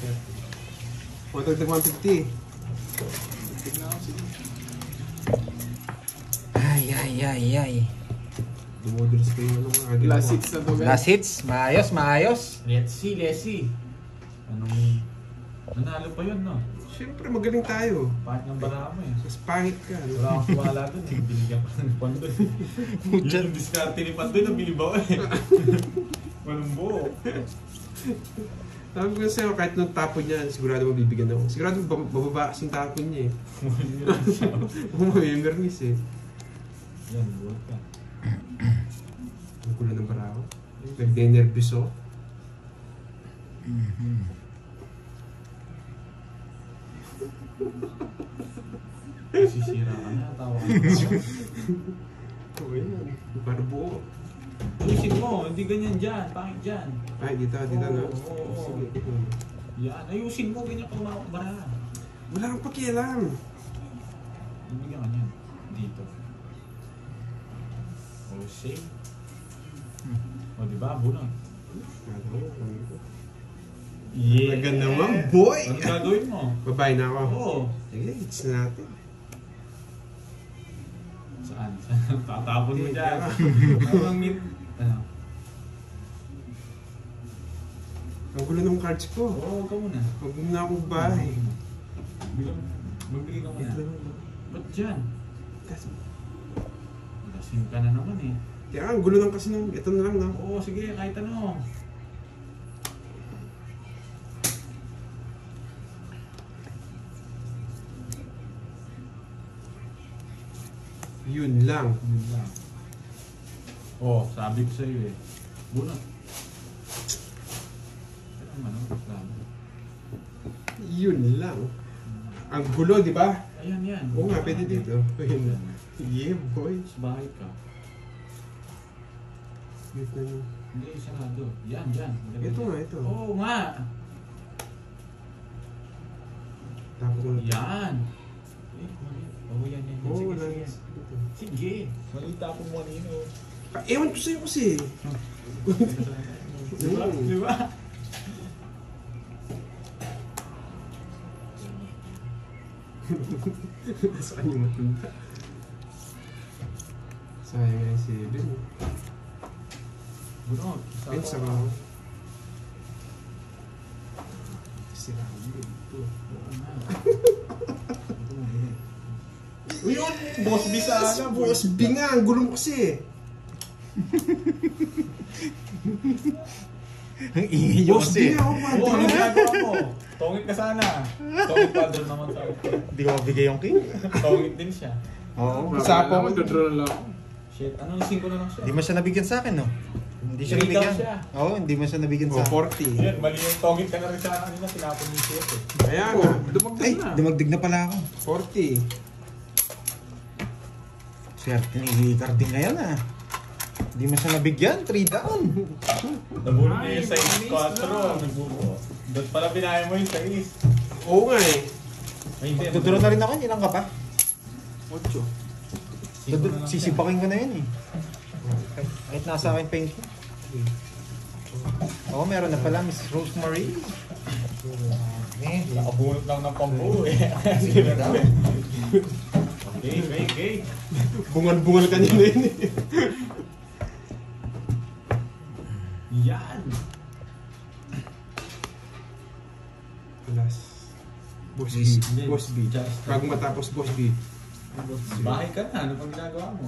13. O, dagdag 150. Tignan ako, sige. Ay. Dumodulas ko yung ano mga agad. Last 6 na to, guys. Last hits. Maayos. Let's see. Anong... Nanalo pa yun, no? Siyempre, magaling tayo. Pahit ng baraha mo eh. Mas pangit ka. Wala akong wala dun eh. Binigyan ko ng Pandoy. Yun yung diskarte ni Pandoy na bilibaw eh. Walang buo. Sabi ko sa'yo, kahit nung tapon niya, sigurado mabibigyan ako. Sigurado bababa kasing tapon niya eh. Kung mamimirnis eh. Yan, buot ka. Ang kulo ng barako. Nagde-nervous ako. Sisira ka na, tawa ka na. Oo yan. Barbuo. Ayusin mo, hindi ganyan dyan, pangit dyan. Ay, dito na. Oo. Sige. Yan, ayusin mo, ganyan pang baraha. Wala kang pakialam. Bibigyan ka niya. Dito. O, save. O, diba? Bunot. Yeah! Talaga naman, boy! Ano gagawin mo? Babae na ako. Oo. Sige, hits na natin. Saan? Tatapon mo dyan. Parang ano? Ang gulo ng cards ko. Oo, ikaw muna. Huwag mo na akong bahay. Magbili ka muna. Ba't dyan? Lasing ka na naman eh. Kaya ang gulo ng kasi nung ito na lang, no? Oo, sige, kahit ano. Yun lang. Yun lang. Oo, sabi ko sa'yo eh. Bunot. Ano, sabi. Yun lang. Ang gulo, di ba? Ayan, yan. Oo nga, pwede dito. Ayun. Yeah, boy. Sa bahay ka. Ito na. Hindi, sarado. Yan, yan. Ito nga, ito. Oo nga. Tapos ko na. Yan. Oo, yan, yan. Oo, Sige, wala sige. na. Sige. Malita ko mo kanino. Ewan ko sa'yo kasi. Diba? Diba? Saan yung matunda? Sayang nga yung 7. Bunot. Ayun, sa mga. Sira ko dito. Oo nga. Uy, yun! Boss B sa alam. Boss B nga, ang gulo mo kasi. Ang ingay nyo Boss B kasi. nga ako, Oo, man. ano ginagawa mo? Tongit ka sana. Tongit pa doon naman sa akin. Hindi ko mabigay yung king. Tongit din siya. Oo. Usapo Usapo ko, ko. dodraw na lang ako. Shit, anong 5 na lang siya? Hindi mo siya nabigyan sa akin, no? Hindi siya Three nabigyan. daw siya. Oo, hindi mo siya nabigyan sa Oh, akin. 40. Yan, mali yung tongit ka na rin sa kanina. Tinapon yung shit eh. Kaya nga, Dumagdag Ay, na. dumagdig na pala ako. 40. Swerte ni Ricarding ngayon, ah. Hindi mo siya nabigyan, 3 down. Nabulot niya yung Ay, size malinis 4. na. Nagbubuo. Doon pala binaya mo yung size. Oo nga eh. Ay, hindi. Tuturo na rin ako, ilang ka pa? 8. Sisipakin ko na yun, eh. Kahit nasa akin paint ko. Oo, meron na pala, Miss Rosemary. Nakabunot lang ng pambuo eh. Okay. Bungal-bungal kanina yun eh. Yan! Last. Boss B. Hindi. Boss B. Just- Bago matapos Boss B. Bahay ka na. Ano pang ginagawa mo?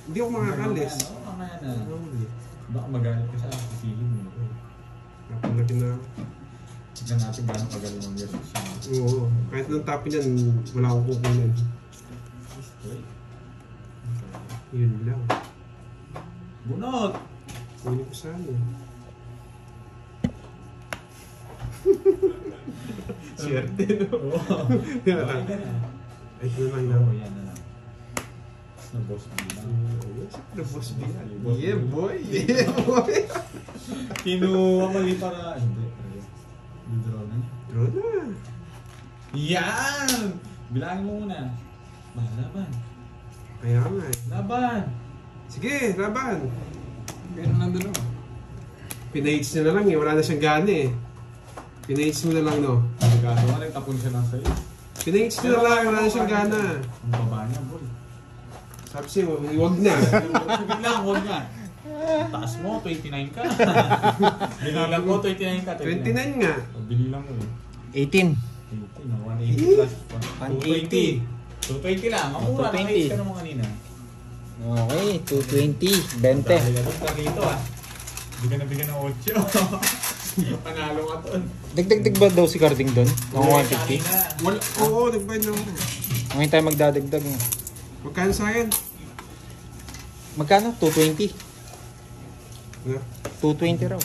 Hindi ako makakalis. Oo, mamaya na. Baka magalit ka sa sisingin mo. Napalaki na. Tignan natin gano'ng kagaling ang yes. Oo. Kahit nang tapin yan, wala akong kukunin. Yun lang. Bunot! Kunin ko sana eh. Swerte, no? Oo. Bahay ka na. Ay, ito na lang lang. Oo, yan na lang. Tapos na-boss mo lang. The Boss B. Boss Yeah, B. boy. Yeah, boy. Kinuha mali para... Hindi. Withdraw na niya. Draw na. Yan! Bilangin mo muna. Laban. Kaya nga eh. Laban! Sige, laban. Kaya na nandun ako. Pinaits niya na lang eh. Wala na siyang gana eh. Pinaits mo na lang, no? Nagkano ka, nagtapon siya ng sa'yo. Pinaits niya na lang. Wala na siyang gana. Ang baba niya, boy. Sabi siya, huwag na. Sige lang, huwag nga. Taas mo, 29 ka. Binilang ko, 29 ka. 29 nga. Binilang mo eh. 18. 18, no? 180 plus 180. 220 lang. Ang mura, 220. nakais ka naman kanina. Okay, 220. 20. Dahil ka doon, dito ah. Hindi ka nabigyan ng 8. Panalo ka doon. Dagdag ba daw si Carding doon? Mga 150? Kanina. Wala. Oo, nagbayad na ako. Ngayon tayo magdadagdag. Magkano sa akin? Magkano? 220. Ano? 220 raw.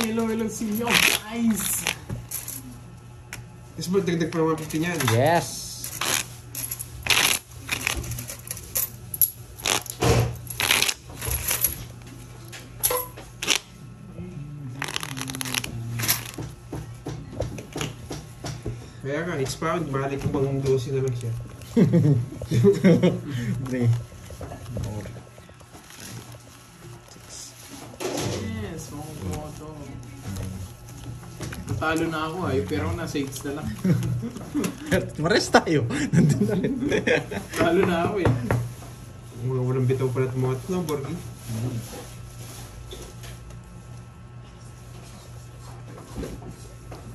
Hello, see you guys. Tapos ba dagdag pa naman 50 niyan? Yes. Kaya ka, expound, mali ko bang 12 na lang siya. Hindi. Yes, makukuha to. Natalo na ako ay, pero nasa 8 na lang. Mares tayo. Nandun na rin. Talo na ako eh. Mga walang bitaw pala itong mga ito, no, Borgi?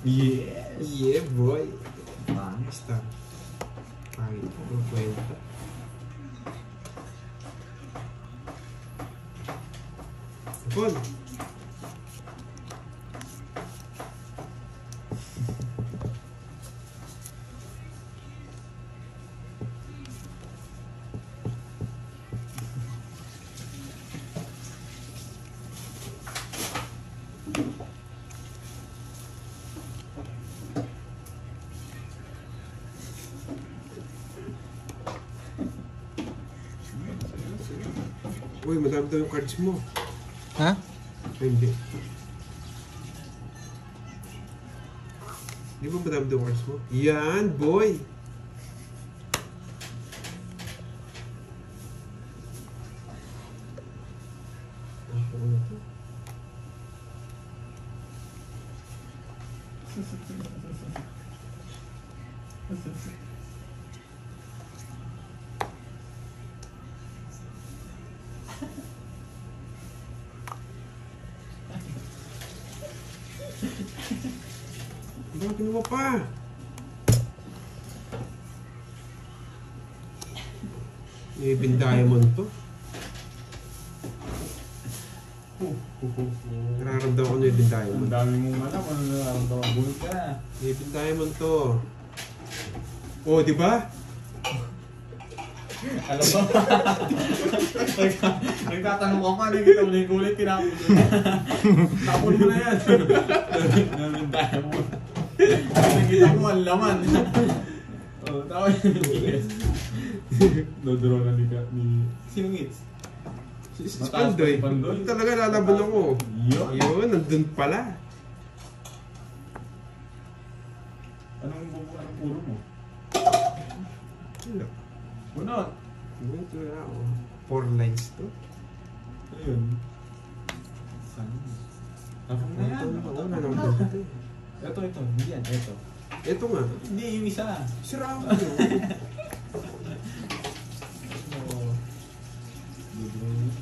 Yeah. Yeah, boy. Basta. Pangit ko, ang kwenta. Paul. Uy, madami daw yung cards mo. Ha? Ay, hindi. Di ba madami daw yung cards mo? Yan, boy! Ano to? Bakit mo pa? Even diamond to. Nararamdaman ko na even Ang diamond. dami mong alam, ano nararamdaman mo ka. Even diamond to. Oh, di ba? Alam mo? Nagtatanong ako, ano yung kita ulit-ulit, tinapon mo na. Tapon mo na yan. Namin tayo mo. Nakita mo, ang laman. Oh, tawag yung Ingles. Dodraw na ni... Sinong Ingles? Si Mataas pa Pandoy. si Pandoy. Talaga lalaban ako. Yun. Yun, nandun pala. Anong puro mo? Wala. Bunot. Ito na ako. 4 lines to. Ayun. Saan? Tapos na yan. Wala naman dito. Ito. Hindi yan. Ito. Ito nga. Hindi, yung isa. Sira ako yun. Oo. Dodraw yun.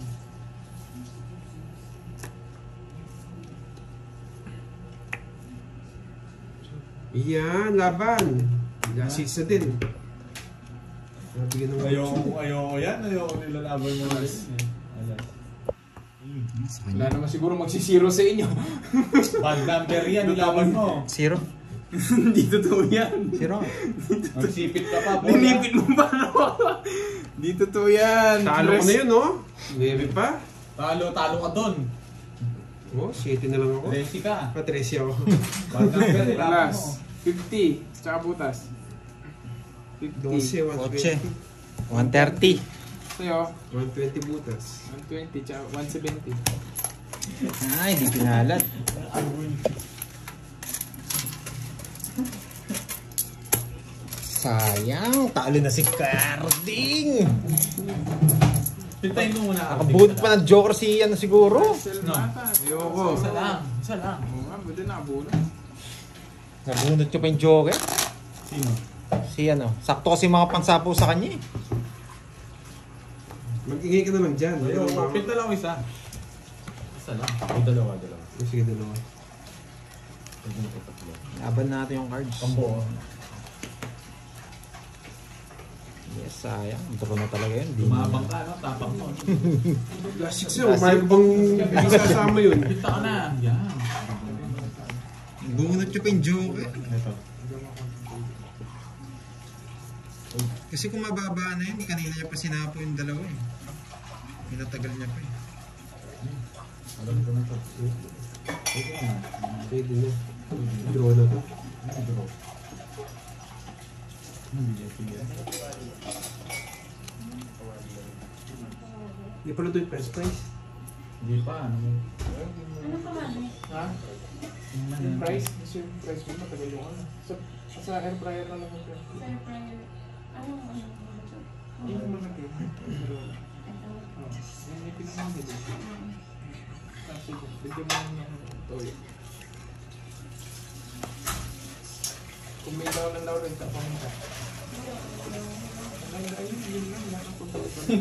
Yan, laban. Assist na din. Nabigyan ng Ayoko yan. Ayoko nilalaban mo na rin. Alas. Wala naman siguro magsisiro sa inyo. Bad number yan. Nilaban mo. Zero. Hindi totoo yan. Zero. Magsipit ka pa. Bola. Dinipit mo pa no? Hindi totoo yan. Talo ko na yun, no? Baby pa. Talo ka doon. Oh, 7 na lang ako. Resi ka. Patresi ako. Bad number. Nilaban mo. Alas. 50. Tsaka butas. 50. 12, 130. 120. 130. Sa'yo, 120 butas. 120 tsaka 170. Ay, di pinalat. Sayang, talo na si Carding. Pintayin mo muna. Nakabunot pa ng Joker si ano siguro. Sell No. mata. Ayoko. Isa lang. Oo nga, buti nakabuno. Nabunot ko pa yung Joker. Sino? Si ano, sakto kasi mga pansapo sa kanya eh. Mag-ingay ka na lang dyan. Ayoko. Pinta lang ako isa. Isa lang. O dalawa. Sige, dalawa. Laban natin yung cards. Pambuo. Yes, sayang. Draw na talaga yun. Di Tumabang ka, no? Tapang mo. Classic sa'yo. Mahal ko bang isasama yun? Pinta ka na. Yan. Bunot nyo pa yung Joker. Ito. Kasi kung mababa na yun, kanina niya pa sinapo yung dalawa eh. Pinatagal niya pa eh. Alam ko na to. Ito na. Pwede na. Draw na to. Draw. Sige. Hindi pala ito yung first prize. Hindi pa. Ano mo? Ano pa man eh? Ha? Yung price, gusto yung price mo, matagal yung ano. Sa air fryer na lang yung price. Sa air fryer. Anong ano? Yung malaki. Oh, yan yung pinamamili. Sige, bigyan mo lang ng toyo. Kung may daw ng rin, tapang ka. Ayun, yun lang, nakapagpapalala.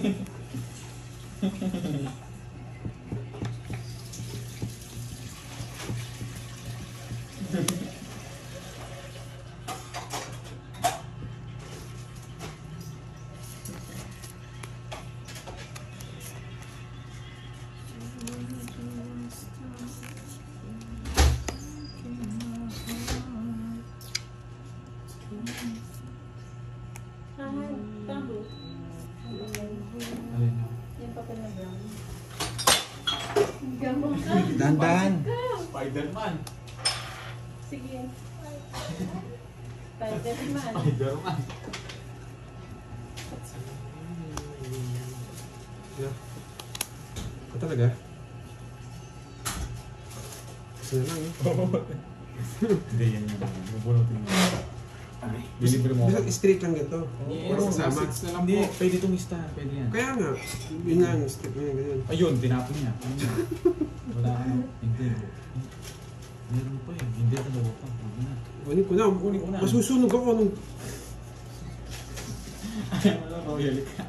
Tambo. Ayun. Yung papel na brown. Gamong ka. Dahan-dahan. Spider-Man. Sige. Spider-Man. Spider-Man. Yeah. Ito talaga? Kasi na lang eh. Hindi yan yung bubunutin mo. Delivery mo. Bisa straight lang ito. Yes, Walang kasama. six na lang Hindi, po. pwede itong listahan. Pwede yan. Kaya nga, yun nga yung straight na ganyan. Ayun, tinapon niya. Wala ka na. Hindi. Meron pa eh. Hindi, dalawa pa. Huwag na. Kunin ko na. Kunin ko na. Masusunog ako nung... Ayaw mo lang, royal ka.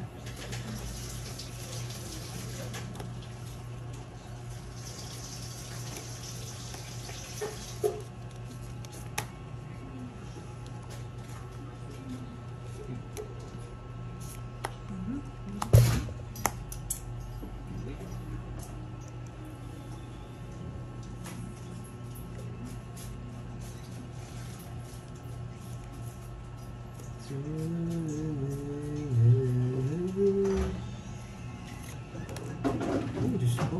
Oh, Diyos ko.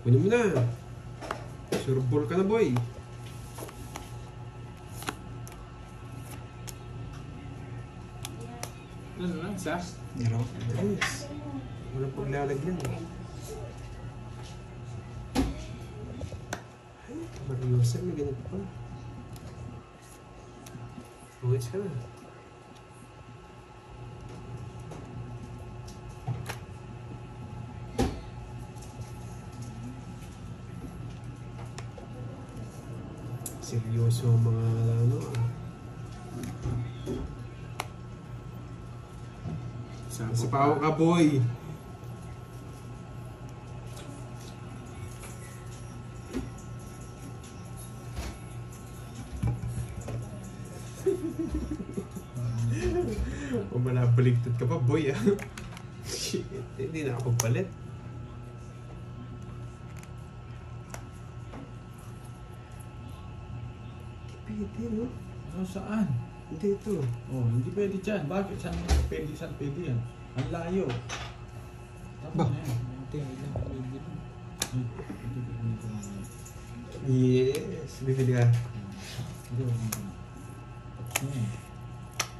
Kunin mo na. Surbol ka na, boy. Ano lang, isa? Meron. Yes. Walang paglalagyan. Ay, Mariosa, may ganito pa. Uwits ka na. Seryoso ang mga ano ah. Sa pao ka, boy. O malabaligtad ka pa, boy ah. Shit, hindi na ako palit. Pwede, no? Ano saan? Hindi ito. Oh, hindi pwede dyan. Bakit? Saan pwede? Saan pwede yan? Ang layo. Tapos na yan. Yes, bibili ka. Hindi, wala na. Tapos na yan.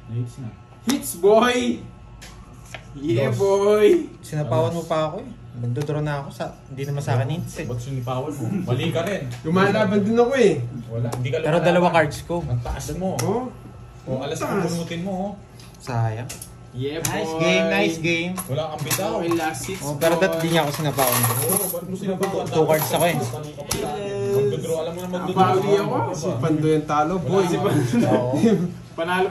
Na-hits na. Hits, boy! Yeah, boy! Sinapawan mo pa ako eh. Magdodraw na ako sa... Hindi naman sa akin hits eh. Ba't sinipawan mo? Mali ka rin. Lumalaban din ako eh. Wala. Hindi ka Pero lumalaban. dalawa cards ko. Ang taas mo. Oh, O, alas ang bunutin mo. Oh. Sayang. Yeah, Nice boy! game, nice game. Wala kang bitaw. Okay, last hits, Oh, pero boy. dat di niya ako sinapawan. Oo, ba't mo sinapawan? Two cards ako eh. Magdodraw. Alam mo na magdodraw. Napawi ako. si Pando yung talo, boy. Oo. Panalo